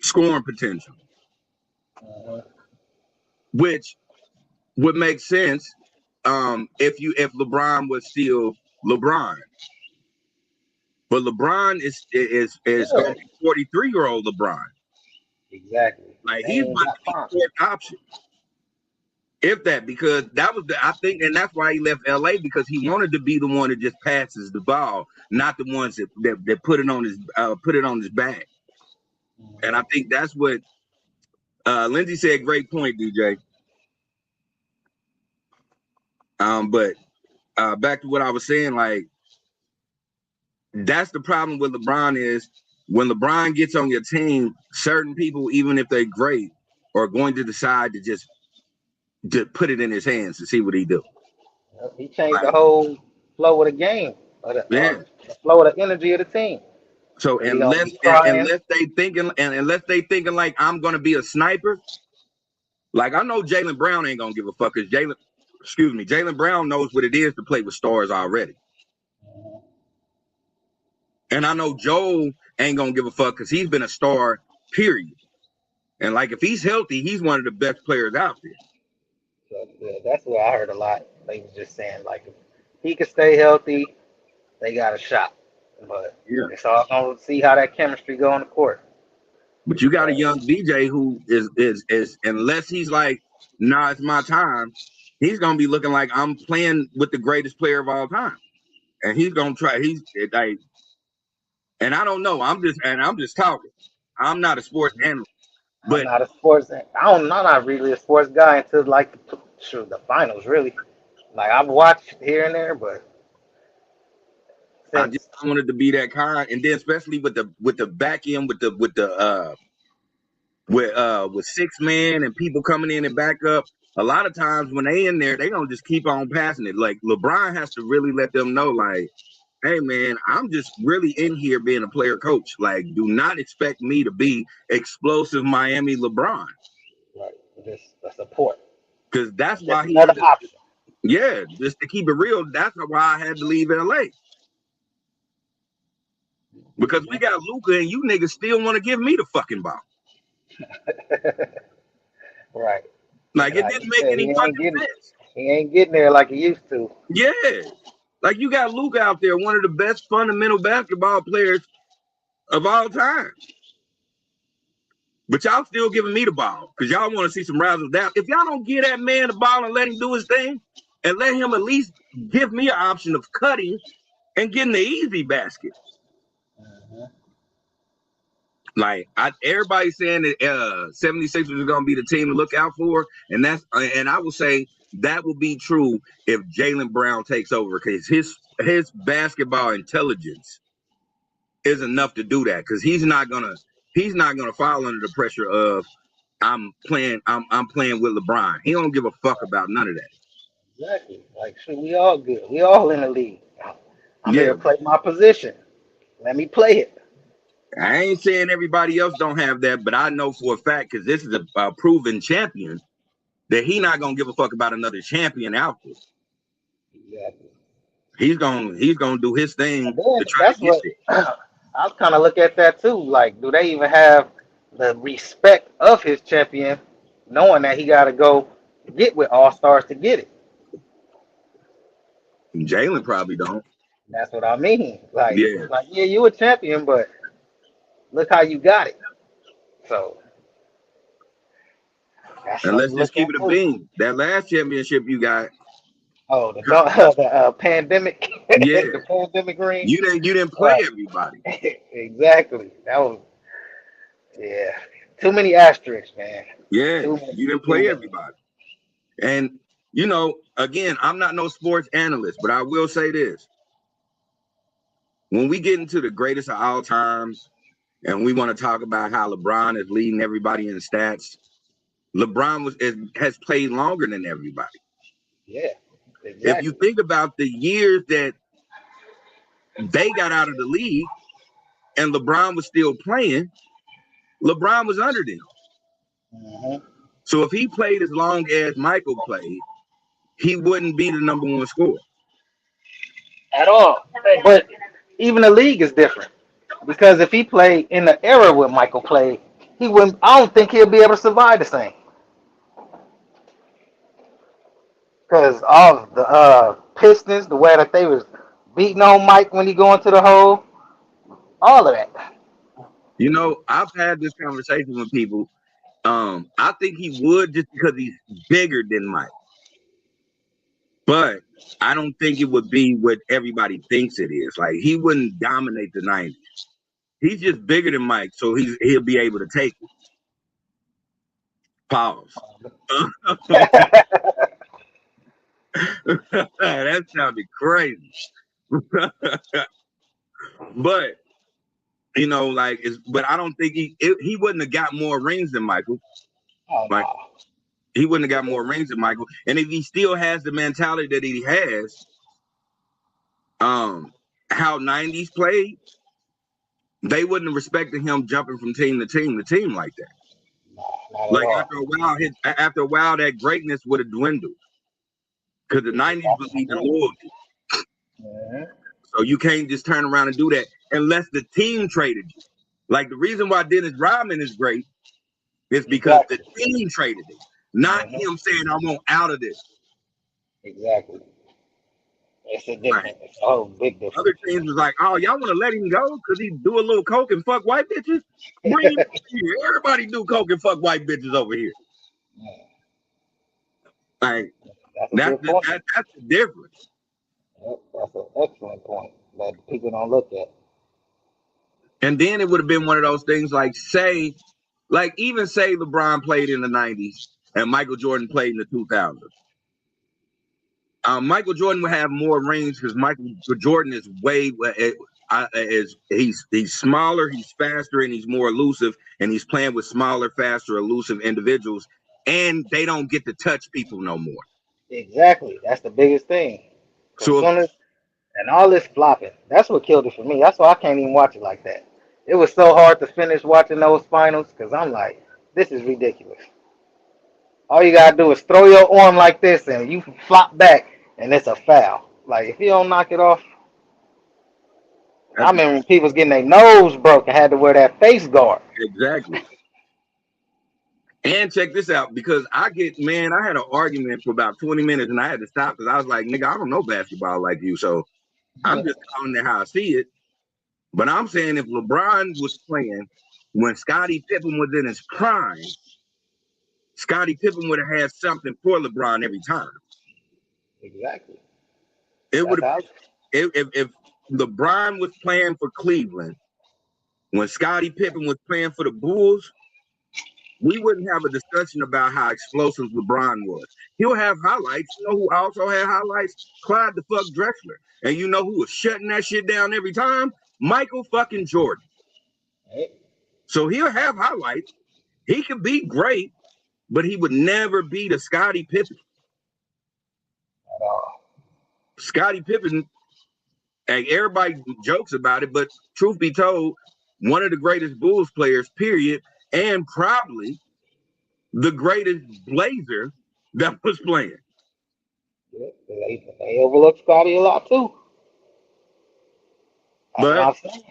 scoring potential. Which would make sense if LeBron was still LeBron. But LeBron is going to be 43-year-old LeBron. Exactly. Like, he's about to be fourth option. If that, because that was I think, and that's why he left LA, because he wanted to be the one that just passes the ball, not the ones that put it on his back. And I think that's what Lindsay said. Great point, DJ. But back to what I was saying, like, that's the problem with LeBron is when LeBron gets on your team, certain people, even if they're great, are going to decide to just put it in his hands to see what he do. He changed the whole flow of the game, the flow of the energy of the team. So unless they thinking like I'm gonna be a sniper, like I know Jaylen Brown ain't gonna give a fuck, because Jaylen Brown knows what it is to play with stars already. And I know Joel ain't gonna give a fuck because he's been a star, period. And like, if he's healthy, he's one of the best players out there. So, that's what I heard a lot. They was just saying, like, if he could stay healthy, they got a shot. But it's all gonna see how that chemistry go on the court. But you got a young DJ who is unless he's like, nah, it's my time, he's gonna be looking like I'm playing with the greatest player of all time. And he's gonna try, and I don't know. I'm just talking. I'm not a sports analyst. But I'm not a sports. I'm not really a sports guy until like the finals. Really, like I've watched here and there, but I just wanted to be that kind. And then especially with the back end with 6 man and people coming in and back up. A lot of times when they in there, they don't just keep on passing it. Like, LeBron has to really let them know, like, hey man, I'm just really in here being a player coach. Like, do not expect me to be explosive Miami LeBron. Right, just the support. Because that's why he another option. Yeah, just to keep it real, that's why I had to leave LA. Because we got Luka and you niggas still want to give me the fucking ball. Right. Like, it didn't make any fucking sense. He ain't getting there like he used to. Yeah. Like, you got Luka out there, one of the best fundamental basketball players of all time. But y'all still giving me the ball because y'all want to see some razzle dazzle. If y'all don't give that man the ball and let him do his thing and let him at least give me an option of cutting and getting the easy basket. Like, everybody's saying that 76ers is going to be the team to look out for. And I will say that will be true if Jaylen Brown takes over, because his basketball intelligence is enough to do that, because he's not gonna fall under the pressure of I'm playing with LeBron. He don't give a fuck about none of that. Exactly. Like, shit, we all good. We all in the league. I'm here to play my position. Let me play it. I ain't saying everybody else don't have that, but I know for a fact, because this is a proven champion, that he not gonna give a fuck about another champion out there. Exactly. He's gonna do his thing to try to get there. I kind of look at that too. Like, do they even have the respect of his champion, knowing that he got to go get with all stars to get it? Jaylen probably don't. That's what I mean. Like, yeah, you a champion, but look how you got it. So, and let's just keep it a bean. That last championship you got. Oh, the pandemic. Yeah, the pandemic ring. You didn't play everybody. Exactly. That was too many asterisks, man. Yeah, you didn't play everybody. And again, I'm not no sports analyst, but I will say this: when we get into the greatest of all times, and we want to talk about how LeBron is leading everybody in stats, LeBron has played longer than everybody. Yeah. Exactly. If you think about the years that they got out of the league and LeBron was still playing, LeBron was under them. Mm-hmm. So if he played as long as Michael played, he wouldn't be the number one scorer. At all. But even the league is different because if he played in the era where Michael played, he wouldn't. I don't think he'll be able to survive the same because all the Pistons, the way that they was beating on Mike when he go into the hole, all of that. You know, I've had this conversation with people. I think he would just because he's bigger than Mike. But I don't think it would be what everybody thinks it is. Like he wouldn't dominate the 90s. He's just bigger than Mike, so he'll be able to take it. Pause. That sounded crazy. But you know, like but I don't think he wouldn't have got more rings than Michael. Oh, Like no. he wouldn't have got more rings than Michael. And if he still has the mentality that he has, how 90s played, they wouldn't have respected him jumping from team to team like that. No, not at Like all. after a while, that greatness would have dwindled because the 90s believed in loyalty. Mm-hmm. So you can't just turn around and do that unless the team traded you. Like the reason why Dennis Rodman is great is because the Exactly. team traded him, not Mm-hmm. him saying I want out of this. Exactly. It's a Right. difference. It's a whole big Other difference. teams was like, oh, y'all want to let him go because he do a little coke and fuck white bitches? Bring him here. Everybody do coke and fuck white bitches over here. Like That's a good point. that's the difference. Yep, that's an excellent point that people don't look at. And then it would have been one of those things like even say LeBron played in the 90s and Michael Jordan played in the 2000s. Michael Jordan would have more rings because Michael Jordan is he's smaller, he's faster, and he's more elusive, and he's playing with smaller, faster, elusive individuals, and they don't get to touch people no more. Exactly. That's the biggest thing. As So soon as and all this flopping, that's what killed it for me. That's why I can't even watch it like that. It was so hard to finish watching those finals because I'm like, this is ridiculous. All you gotta do is throw your arm like this and you flop back and it's a foul. Like if you don't knock it off, I that's remember when people was getting their nose broken, had to wear that face guard. exactly. And check this out, because I had an argument for about 20 minutes and I had to stop because I was like, nigga, I don't know basketball like you. So I'm just calling it how I see it. But I'm saying if LeBron was playing when Scottie Pippen was in his prime, Scottie Pippen would have had something for LeBron every time. Exactly. It would That's have how. if LeBron was playing for Cleveland when Scottie Pippen was playing for the Bulls, we wouldn't have a discussion about how explosive LeBron was. He'll have highlights. You know who also had highlights? Clyde the fuck Drexler. And you know who was shutting that shit down every time? Michael fucking Jordan. Right? So he'll have highlights. He could be great, but he would never be the Scottie Pippen. At all. Scottie Pippen, and everybody jokes about it, but truth be told, one of the greatest Bulls players, period, and probably the greatest Blazer that was playing. Yeah, they overlook Scotty a lot too. That's what But I'm saying.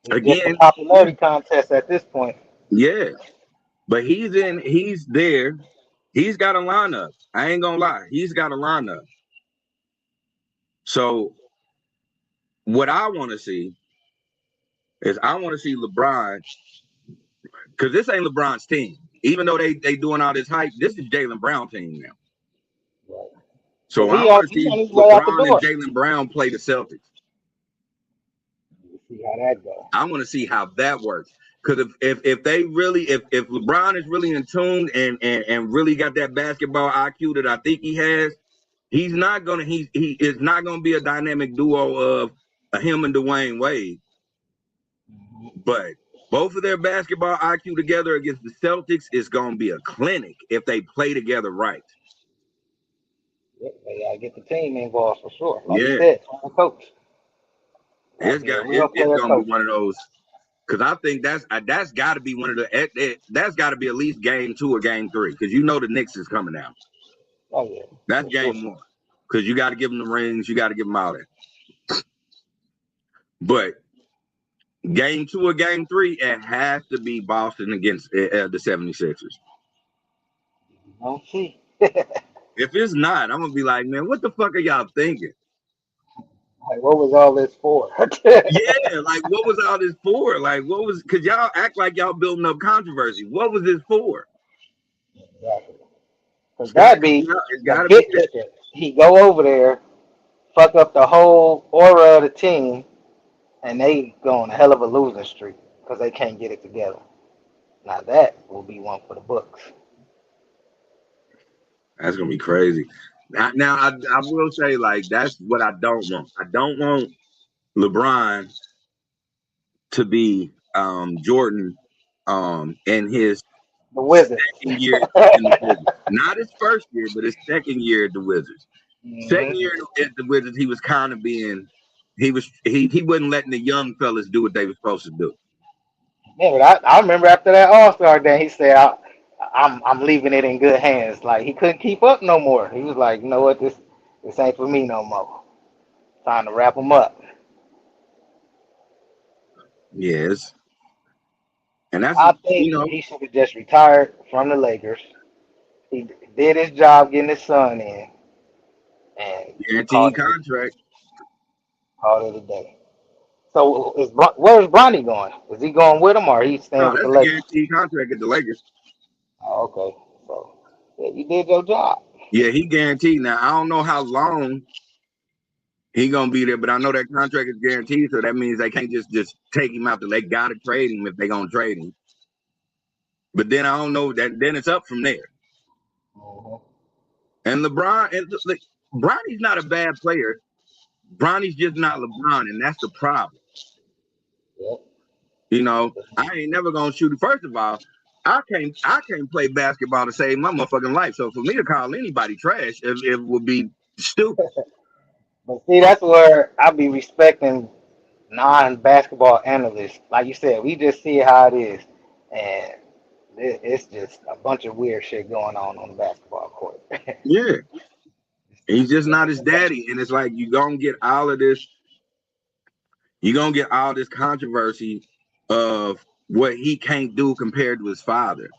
It's just a again, popularity contest at this point. yeah, but he's there. He's got a lineup. I ain't gonna lie, he's got a lineup. So what I want to see is I want to see LeBron, because this ain't LeBron's team. Even though they doing all this hype, this is Jaylen Brown team now. Right. So I want to He's see on his way out the LeBron and door. Jaylen Brown play the Celtics. We'll see how that goes. I want to see how that works. Because if they really if LeBron is really in tune and really got that basketball IQ that I think he has, he is not gonna be a dynamic duo of him and Dwayne Wade. But both of their basketball IQ together against the Celtics is gonna be a clinic if they play together right. Yep, they gotta get the team involved for sure. Like you Yeah. said, from the coach. That'd be a real It's player gonna be coach. one of those because I think that's got to be one of that's got to be at least game 2 or game 3 because you know the Knicks is coming out. Oh yeah, That's for sure. game 1 because you got to give them the rings, you got to give them all that. But game 2 or game 3, it has to be Boston against the 76ers. Don't see. If it's not, I'm gonna be like, man, what the fuck are y'all thinking? Like, what was all this for? Yeah, like what was all this for? Like what was? Cause y'all act like y'all building up controversy. What was this for? Exactly. Because It's gotta that'd come be out. It's the gotta be big picture. He go over there, fuck up the whole aura of the team, and they go on a hell of a losing streak because they can't get it together. Now that will be one for the books. That's gonna be crazy. Now I will say like that's what I don't want. I don't want LeBron to be Jordan in his The Wizards. second year in the Wizards. Not his first year, but his second year at the Wizards. Second Hmm. year at the Wizards, he was kind of being he wasn't letting the young fellas do what they were supposed to do. Yeah, but I remember after that All Star day, he said, I'm leaving it in good hands." Like he couldn't keep up no more. He was like, "You know what? This ain't for me no more. Time to wrap him up." Yes, and that's I think he should have just retired from the Lakers. He did his job getting his son in and guaranteed contract. called it a day. So where's Bronny going? Is he going with him or he staying No, with the that's a Lakers? guaranteed contract at the Lakers. Oh, okay. So yeah, you did your job. Yeah, he guaranteed. Now I don't know how long he gonna be there, but I know that contract is guaranteed, so that means they can't just take him out. They gotta trade him if they gonna trade him. But then I don't know that. Then it's up from there. Mhm. And LeBron, like, Bronny's not a bad player. Bronny's just not LeBron, and that's the problem. Yep. You know, I ain't never gonna shoot it. First of all, I can't play basketball to save my motherfucking life. So for me to call anybody trash, it would be stupid. But see, that's where I be respecting non-basketball analysts. Like you said, we just see how it is, and it's just a bunch of weird shit going on the basketball court. Yeah, he's just not his daddy, and it's like you gonna get all of this. You're gonna get all this controversy of what he can't do compared to his father.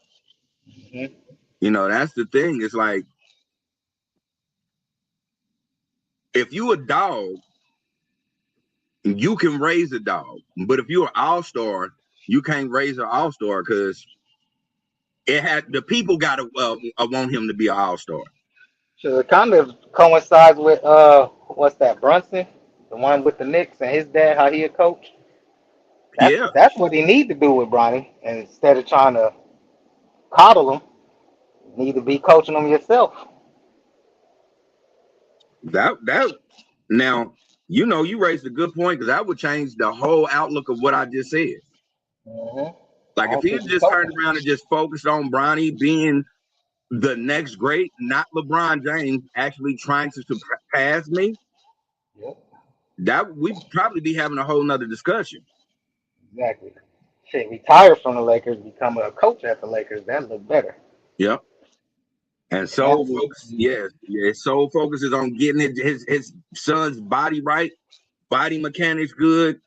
Mhm. You know, that's the thing. It's like if you a dog, you can raise a dog, but if you're an all-star, you can't raise an all-star because it had the people gotta want him to be an all-star. So it kind of coincides with what's that, Brunson, the one with the Knicks and his dad, how he a coach. Yeah, That's what he need to do with Bronny, and instead of trying to coddle him, you need to be coaching him yourself. that now you know you raised a good point because that would change the whole outlook of what I just said. Hmm. I Like if don't he think had he's just turned coaching. around and just focused on Bronny being the next great, not LeBron James, actually trying to surpass me, Yep, that we'd probably be having a whole nother discussion. exactly. Shit, retire from the Lakers, become a coach at the Lakers. That look better. Yep. And And that sole was, focus, yes, his sole focus is on getting his son's body right, body mechanics good,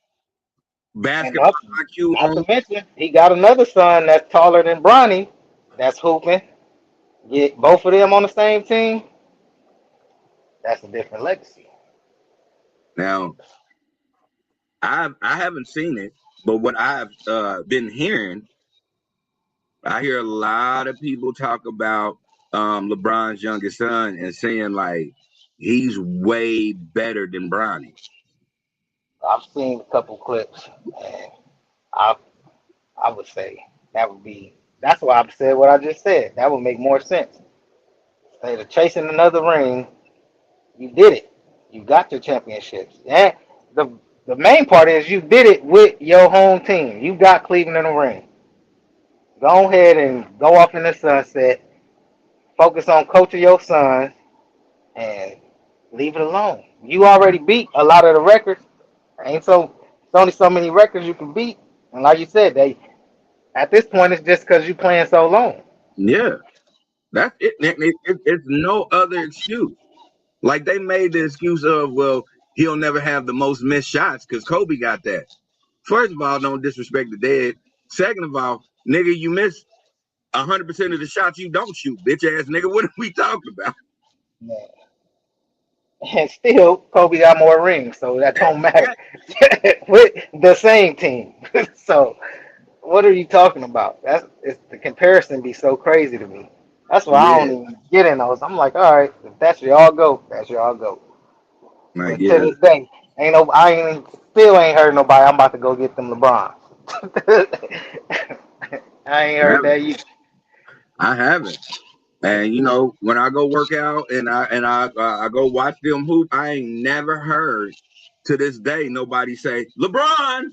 and basketball up, IQ not on. to mention, he got another son that's taller than Bronny. That's hooping. Get both of them on the same team. That's a different legacy. Now, I haven't seen it, but what I've been hearing, I hear a lot of people talk about LeBron's youngest son and saying like he's way better than Bronny. I've seen a couple clips, and I I would say that would be. That's why I said what I just said. That would make more sense. Instead of chasing another ring, you did it. You got your championships. And the the main part is you did it with your home team. You got Cleveland in the ring. Go ahead and go off in the sunset. Focus on coaching your son and leave it alone. You already beat a lot of the records. Ain't so only so many records you can beat. And like you said, they at this point it's just because you playing so long. Yeah, that's it. It's no other excuse. Like they made the excuse of, well, he'll never have the most missed shots because Kobe got that. First of all, don't disrespect the dead. Second of all, nigga, you miss 100% of the shots you don't shoot, bitch ass nigga. What are we talking about? Yeah. And still, Kobe got more rings, so that don't matter with the same team. So, what are you talking about? The comparison be so crazy to me. That's why I don't Yeah, even get in those. I'm like, all right, if that's your all go, that's your all go. like But to yeah, this day, I ain't still ain't heard nobody. I'm about to go get them LeBron. I ain't I heard haven't. that yet. I haven't. And you know, when I go work out and I go watch them hoop, I ain't never heard to this day nobody say LeBron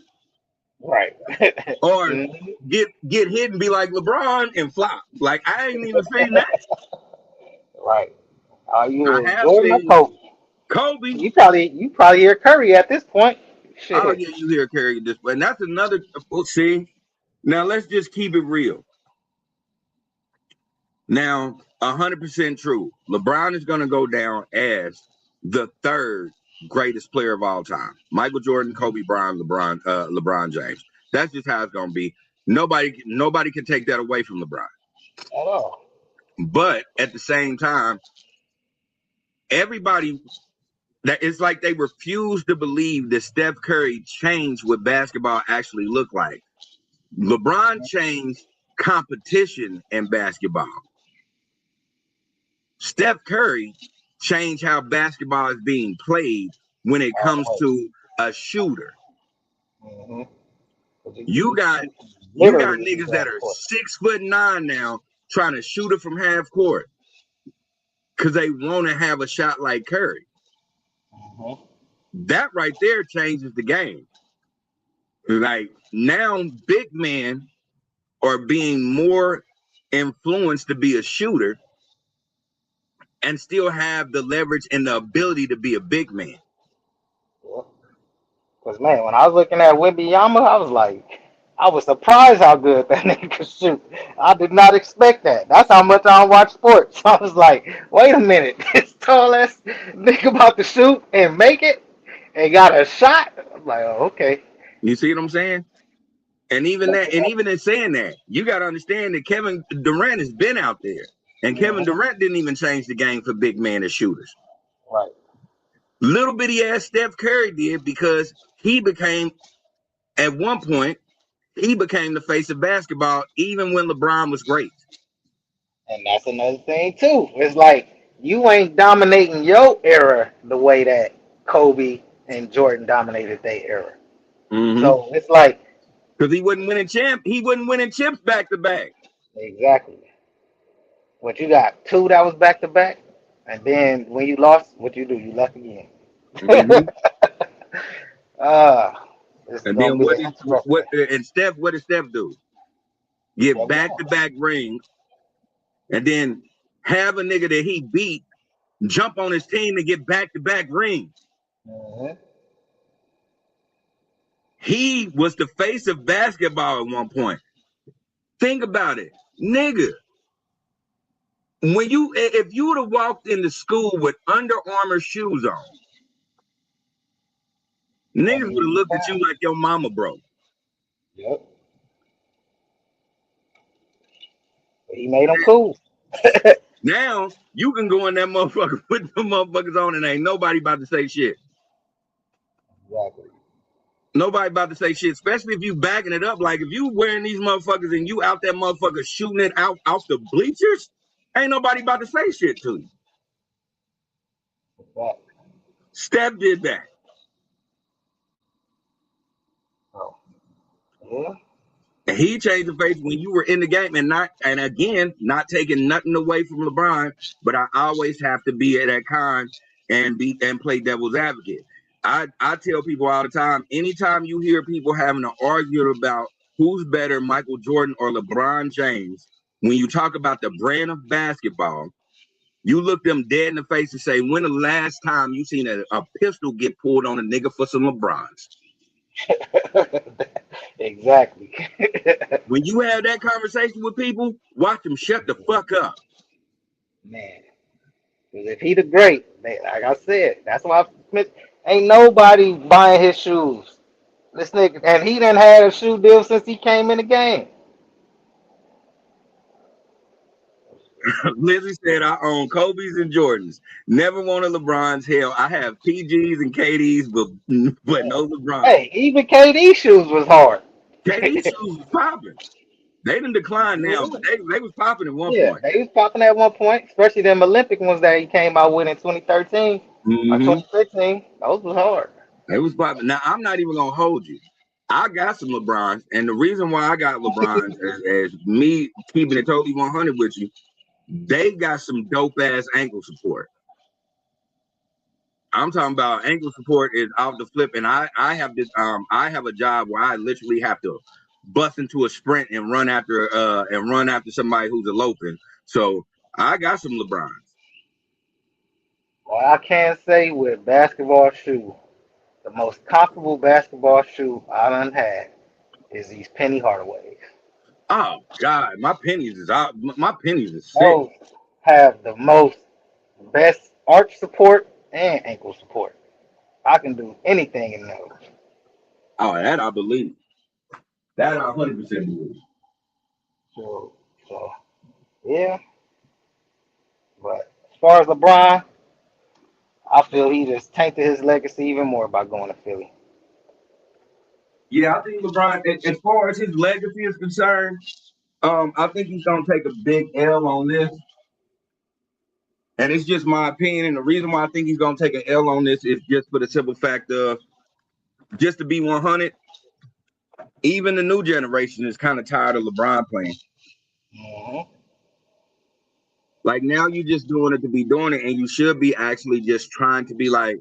Right. or Mhm. get hit and be like LeBron and flop. Like I ain't even seen that. Right. Are I you have Jordan or seen Kobe? Kobe. You probably hear Curry at this point. Oh Shit. yeah, you hear Curry this, and that's another. Well, see, now let's just keep it real. Now, 100% true. LeBron is going to go down as the third greatest player of all time. Michael Jordan, Kobe Bryant, LeBron James. That's just how it's going to be. Nobody can take that away from LeBron. At all. But at the same time, everybody that it's like they refuse to believe that Steph Curry changed what basketball actually looked like. LeBron changed competition in basketball. Steph Curry changed how basketball is being played when it All comes the way. to a shooter. Mm-hmm. You got You can you got literally use niggas that that are court. 6'9" now trying to shoot it from half court because they want to have a shot like Curry. Mm-hmm. That right there changes the game. Like now, big men are being more influenced to be a shooter and still have the leverage and the ability to be a big man. Yeah. Cause man, when I was looking at Wembanyama, I was surprised how good that nigga could shoot. I did not expect that. That's how much I don't watch sports. I was like, wait a minute, this tall ass nigga about to shoot and make it and got a shot. I'm like, oh, okay. You see what I'm saying? And even that, and even in saying that, you got to understand that Kevin Durant has been out there, and Kevin Mhm. Durant didn't even change the game for big man as shooters. Right. Little bitty ass Steph Curry did because he became, at one point, he became the face of basketball, even when LeBron was great. And that's another thing too. It's like you ain't dominating your era the way that Kobe and Jordan dominated their era. Mm-hmm. So it's like Because he wasn't winning chips back to back. exactly what you got two that was back to back, and then when you lost, what you do? You left again. Mm-hmm. uh, it's And gonna then be interesting. what did Steph do? Get Kept back going. to back rings, and then have a nigga that he beat jump on his team to get back to back rings. Hmm. He was the face of basketball at one point. Think about it, nigga. When you if you would have walked into school with Under Armour shoes on, niggas would have Easy looked at you time. like your mama broke. Yep. But he made them cool. Now you can go in that motherfucker with them motherfuckers on and ain't nobody about to say shit. Exactly. Nobody about to say shit, especially if you backing it up. Like if you wearing these motherfuckers and you out that motherfucker shooting it out the bleachers, ain't nobody about to say shit to you. That. Steph did that. Oh. Yeah. And he changed the face when you were in the game and again, not taking nothing away from LeBron, but I always have to be at that con and play devil's advocate. I tell people all the time, anytime you hear people having an argument about who's better, Michael Jordan or LeBron James, when you talk about the brand of basketball, you look them dead in the face and say, when the last time you seen a pistol get pulled on a nigga for some LeBrons? Exactly. When you have that conversation with people, watch them shut the fuck up. Man, because if he the great, like I said, that's why ain't nobody buying his shoes. This nigga, and he done had a shoe deal since he came in the game. Lindsay said, I own Kobe's and Jordans. Never wanted LeBron's. Hell, I have PGs and KDs, but no LeBron. Hey, even KD shoes was hard. KD shoes was popping. They didn't decline now, but they was popping at one Yeah, point. they was popping at one point, especially them Olympic ones that he came out with in 2013 or Mm-hmm. 2015. Those was hard. They was popping. Now I'm not even gonna hold you. I got some LeBrons, and the reason why I got LeBrons is me keeping it totally 100 with you. They got some dope ass ankle support. I'm talking about ankle support is out the flip, and I have this I have a job where I literally have to bust into a sprint and run after somebody who's eloping. So I got some LeBrons. Well, I can say with basketball shoe, the most comfortable basketball shoe I done had is these Penny Hardaways. Oh God, my pennies is out. My pennies is sick. Those have the most best arch support and ankle support. I can do anything in those. Oh, that I believe. That I 100% believe. So yeah. But as far as LeBron, I feel he just tainted his legacy even more by going to Philly. Yeah, I think LeBron, as far as his legacy is concerned, I think he's gonna take a big L on this. And it's just my opinion. And the reason why I think he's gonna take an L on this is just for the simple fact of just to be 100. Even the new generation is kind of tired of LeBron playing. Mm-hmm. Like now, you're just doing it to be doing it, and you should be actually just trying to be like,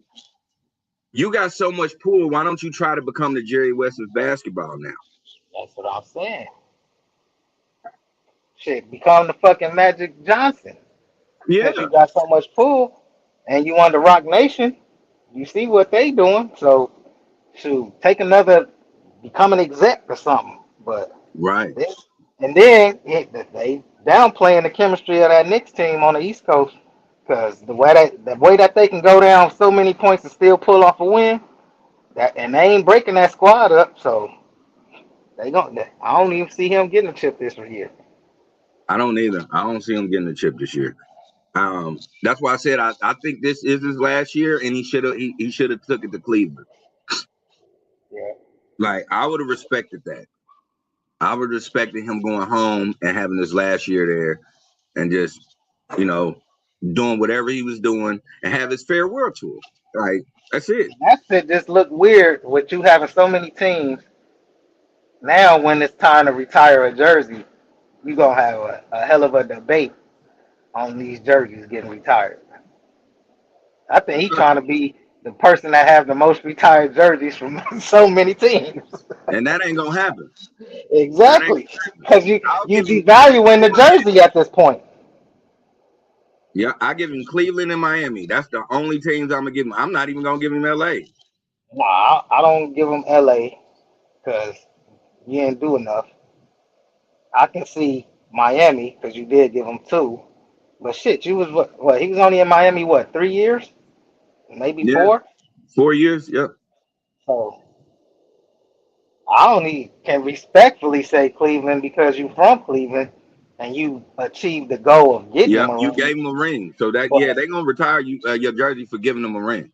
you got so much pool. Why don't you try to become the Jerry West of basketball now? That's what I'm saying. Shit, become the fucking Magic Johnson. Since Yeah, you got so much pull and you on the Rock Nation, you see what they doing. So, shoot, take another, become an exec or something. But right. then, and then they downplaying the chemistry of that Knicks team on the East Coast because the way that they can go down so many points and still pull off a win, that and they ain't breaking that squad up. So they don't. I don't even see him getting a chip this year. I don't either. I don't see him getting the chip this year. That's why I said I think this is his last year, and he should have took it to Cleveland. Yeah. Like I would have respected that. I would have respected him going home and having his last year there, and just you know doing whatever he was doing and have his farewell tour. Like that's it. That shit just look weird with you having so many teams. Now, when it's time to retire a jersey, you gonna have a hell of a debate on these jerseys getting retired. I think he's trying to be the person that have the most retired jerseys from so many teams. And that ain't gonna happen. That ain't Exactly, gonna happen. because you I'll you give him. devaluing the jersey at this point. Yeah, I give him Cleveland and Miami. That's the only teams I'm gonna give him. I'm not even gonna give him LA. Nah, I don't give him LA because you didn't do enough. I can see Miami because you did give him two. But shit, you was what? He was only in Miami what 3 years, maybe Yeah, 4. 4 years. Yep. So I only can respectfully say Cleveland because you from Cleveland and you achieved the goal of getting Yep. him a You ring. gave him a ring, so that yeah, But, they gonna retire you your jersey for giving them a ring.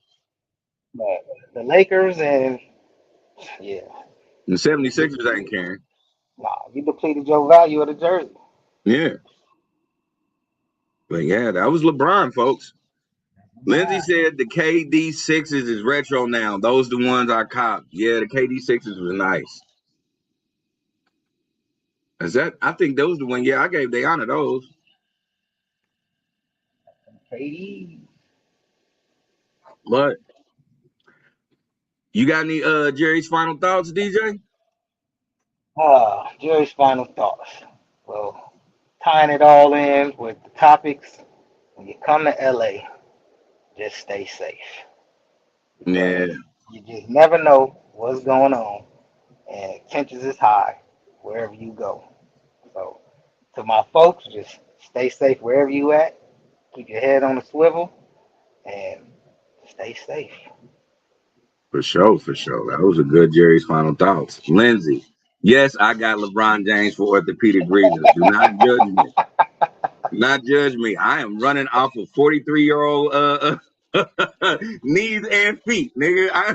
but the Lakers and yeah, The you just 76ers ain't caring. you depleted your value of the jersey. Yeah, but yeah, that was LeBron, folks. Lindsay said the KD sixes is retro now. Those the ones I copped. Yeah, the KD sixes was nice. Is that? I think those the one. Yeah, I gave Deanna those. KD. But you got any Jerry's final thoughts, DJ? Jerry's final thoughts. Well, tying it all in with the topics, when you come to LA, just stay safe because Yeah, you just never know what's going on, and tensions is high wherever you go. So to my folks, just stay safe wherever you at. Keep your head on the swivel and stay safe. For sure, for sure. That was a good Jerry's final thoughts. Lindsay, yes, I got LeBron James for orthopedic reasons. Do not judge me. Do not judge me. I am running off of 43-year-old knees and feet, nigga.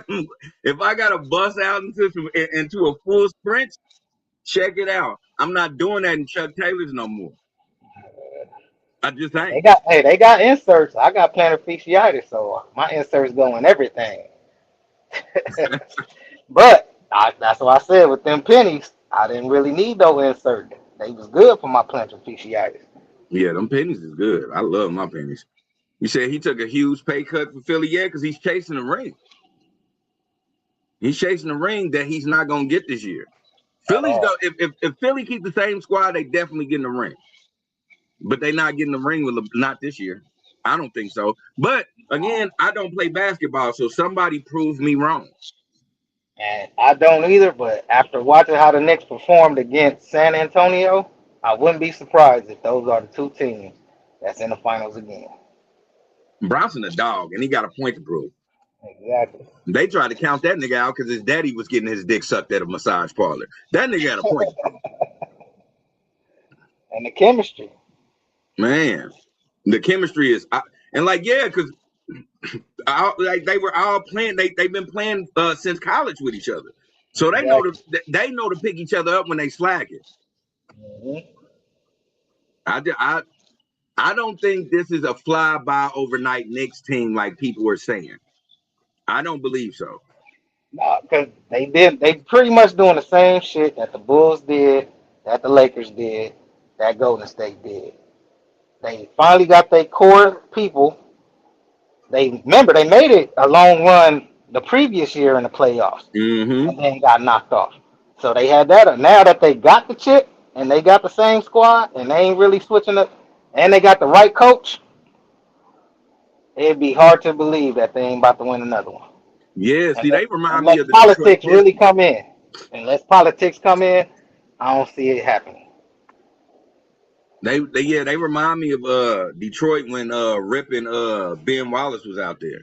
If I gotta bust out into a full sprint, check it out. I'm not doing that in Chuck Taylor's no more. I just ain't. They got inserts. I got plantar fasciitis, so my inserts go in everything. But that's what I said with them pennies. I didn't really need no insert. They was good for my plantar fasciitis. Yeah, them pennies is good. I love my pennies. You said he took a huge pay cut for Philly, yeah, because he's chasing the ring. He's chasing the ring that he's not gonna get this year. At Philly's go all. if Philly keep the same squad, they definitely get in the ring. But they not getting the ring with not this year. I don't think so. But again, I don't play basketball, so somebody prove me wrong. And I don't either, but after watching how the Knicks performed against San Antonio, I wouldn't be surprised if those are the two teams that's in the finals again. Bronson a dog, and he got a point to prove. Exactly. They tried to count that nigga out because his daddy was getting his dick sucked at a massage parlor. That nigga had a point to prove. And the chemistry. Man, the chemistry is, and like, yeah, because like they were all playing. They've been playing since college with each other, so Exactly. they know to pick each other up when they slack it. Mm-hmm. I don't think this is a fly by overnight Knicks team like people were saying. I don't believe so. No, because they pretty much doing the same shit that the Bulls did, that the Lakers did, that Golden State did. They finally got their core people. They remember they made it a long run the previous year in the playoffs, Mm-hmm. and then got knocked off. So they had that. Now that they got the chip and they got the same squad and they ain't really switching up, and they got the right coach, it'd be hard to believe that they ain't about to win another one. Yeah, see, Unless, they remind me unless of the Detroit politics really Pistons. come in. Unless politics come in, I don't see it happening. They remind me of Detroit when ripping Ben Wallace was out there.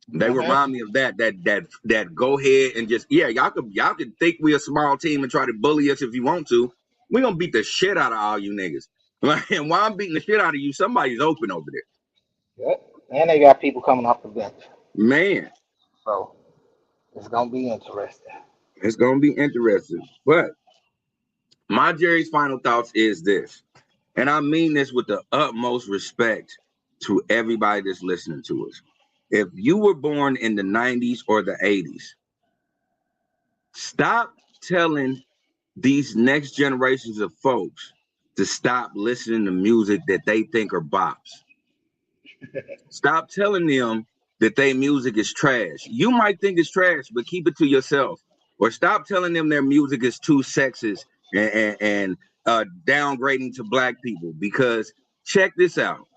They Mm-hmm. remind me of that go ahead and just y'all could think we a small team and try to bully us if you want to. We gonna beat the shit out of all you niggas. And while I'm beating the shit out of you, somebody's open over there. Yep. And they got people coming off the bench. Man, So it's gonna be interesting. it's gonna be interesting. But my Jerry's final thoughts is this, and I mean this with the utmost respect to everybody that's listening to us. If you were born in the 90s or the 80s, stop telling these next generations of folks to stop listening to music that they think are bops. Stop telling them that their music is trash. You might think it's trash, but keep it to yourself. Or stop telling them their music is too sexist and downgrading to black people. Because check this out.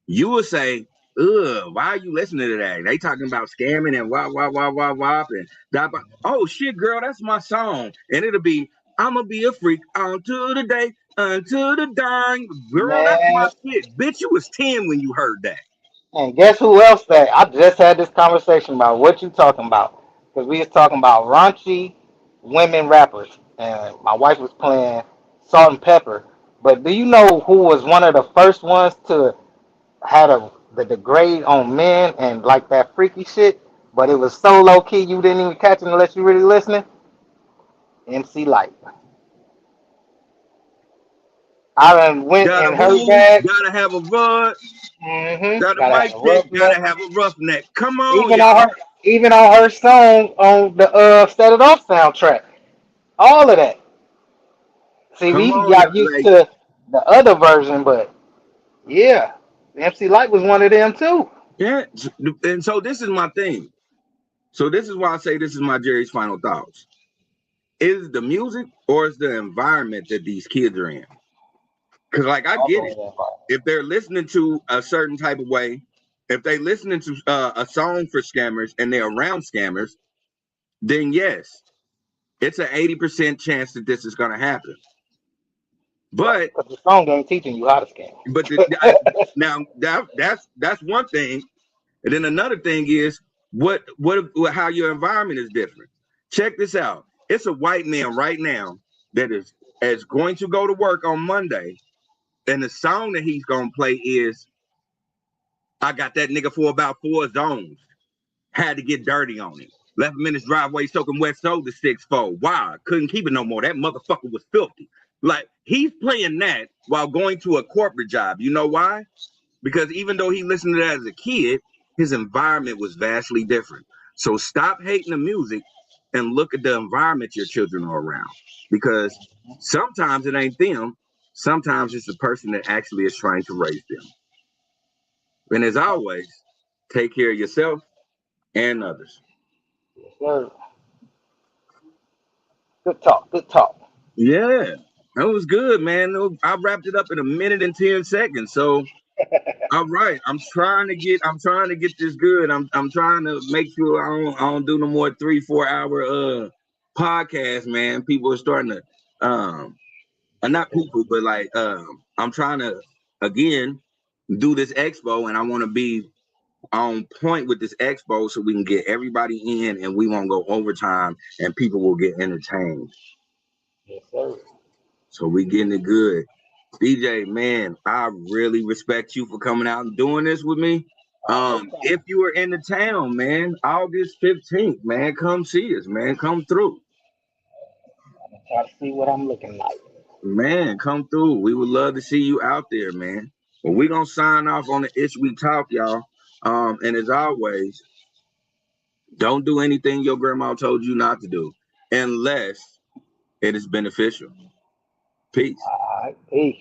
You will say, ugh, why are you listening to that? They talking about scamming and wop and da, ba. Oh shit, girl, that's my song. And it'll be, I'ma be a freak until the day, until the dying. Girl, that's my Man, shit. Bitch, you was 10 when you heard that. and guess who else that I just had this conversation about what you talking about? Because we was talking about raunchy women rappers, and my wife was playing Salt and Pepper. But do you know who was one of the first ones to had the degrade on men and like that freaky shit? But it was so low key you didn't even catch it unless you really listening. MC Light. I done went Gotta in her move, bag. gotta have a run, got a Gotta have mic a check, rough gotta neck. have a roughneck. Come on, Even on y'all. her, even on her song on the Set It Off soundtrack. All of that. See, Come we on, y'all. got used Like, to the other version, but yeah, MC Light was one of them too. yeah. And so this is my thing. So this is why I say this is my Jerry's final thoughts. Is the music or is the environment that these kids are in? Because like I get it. If they're listening to a certain type of way, if they listening to a song for scammers and they're around scammers, then yes, it's an 80% chance that this is going to happen. Right. But Because the song ain't teaching you how to scam. now that's one thing, and then another thing is what how your environment is different. Check this out. It's a white man right now that is going to go to work on Monday, and the song that he's gonna play is "I got that nigga for about 4 zones." Had to get dirty on him. Left him in his driveway soaking wet soda 6'4". Why? Couldn't keep it no more. That motherfucker was filthy. Like, he's playing that while going to a corporate job. You know why? Because even though he listened to that as a kid, his environment was vastly different. So stop hating the music and look at the environment your children are around. Because sometimes it ain't them. Sometimes it's the person that actually is trying to raise them. And as always, take care of yourself and others. Yes, sir. Good talk. Good talk. Yeah, that was good, man. I wrapped it up in 1 minute and 10 seconds. So, all right, I'm trying to get this good. I'm trying to make sure I don't do no more 3-4 hour podcast, man. People are starting to not people, but like I'm trying to again do this expo, and I want to be on point with this expo so we can get everybody in, and we won't go overtime, and people will get entertained. Yes, sir. So we getting it good. DJ, man, I really respect you for coming out and doing this with me. No problem. If you are in the town, man, August 15th, man, come see us, man. Come through. I'm gonna try to see what I'm looking like. Man, come through. We would love to see you out there, man. Well, we're gonna sign off on the Ish We Talk, y'all. And as always, don't do anything your grandma told you not to do unless it is beneficial. Peace. All right. Peace.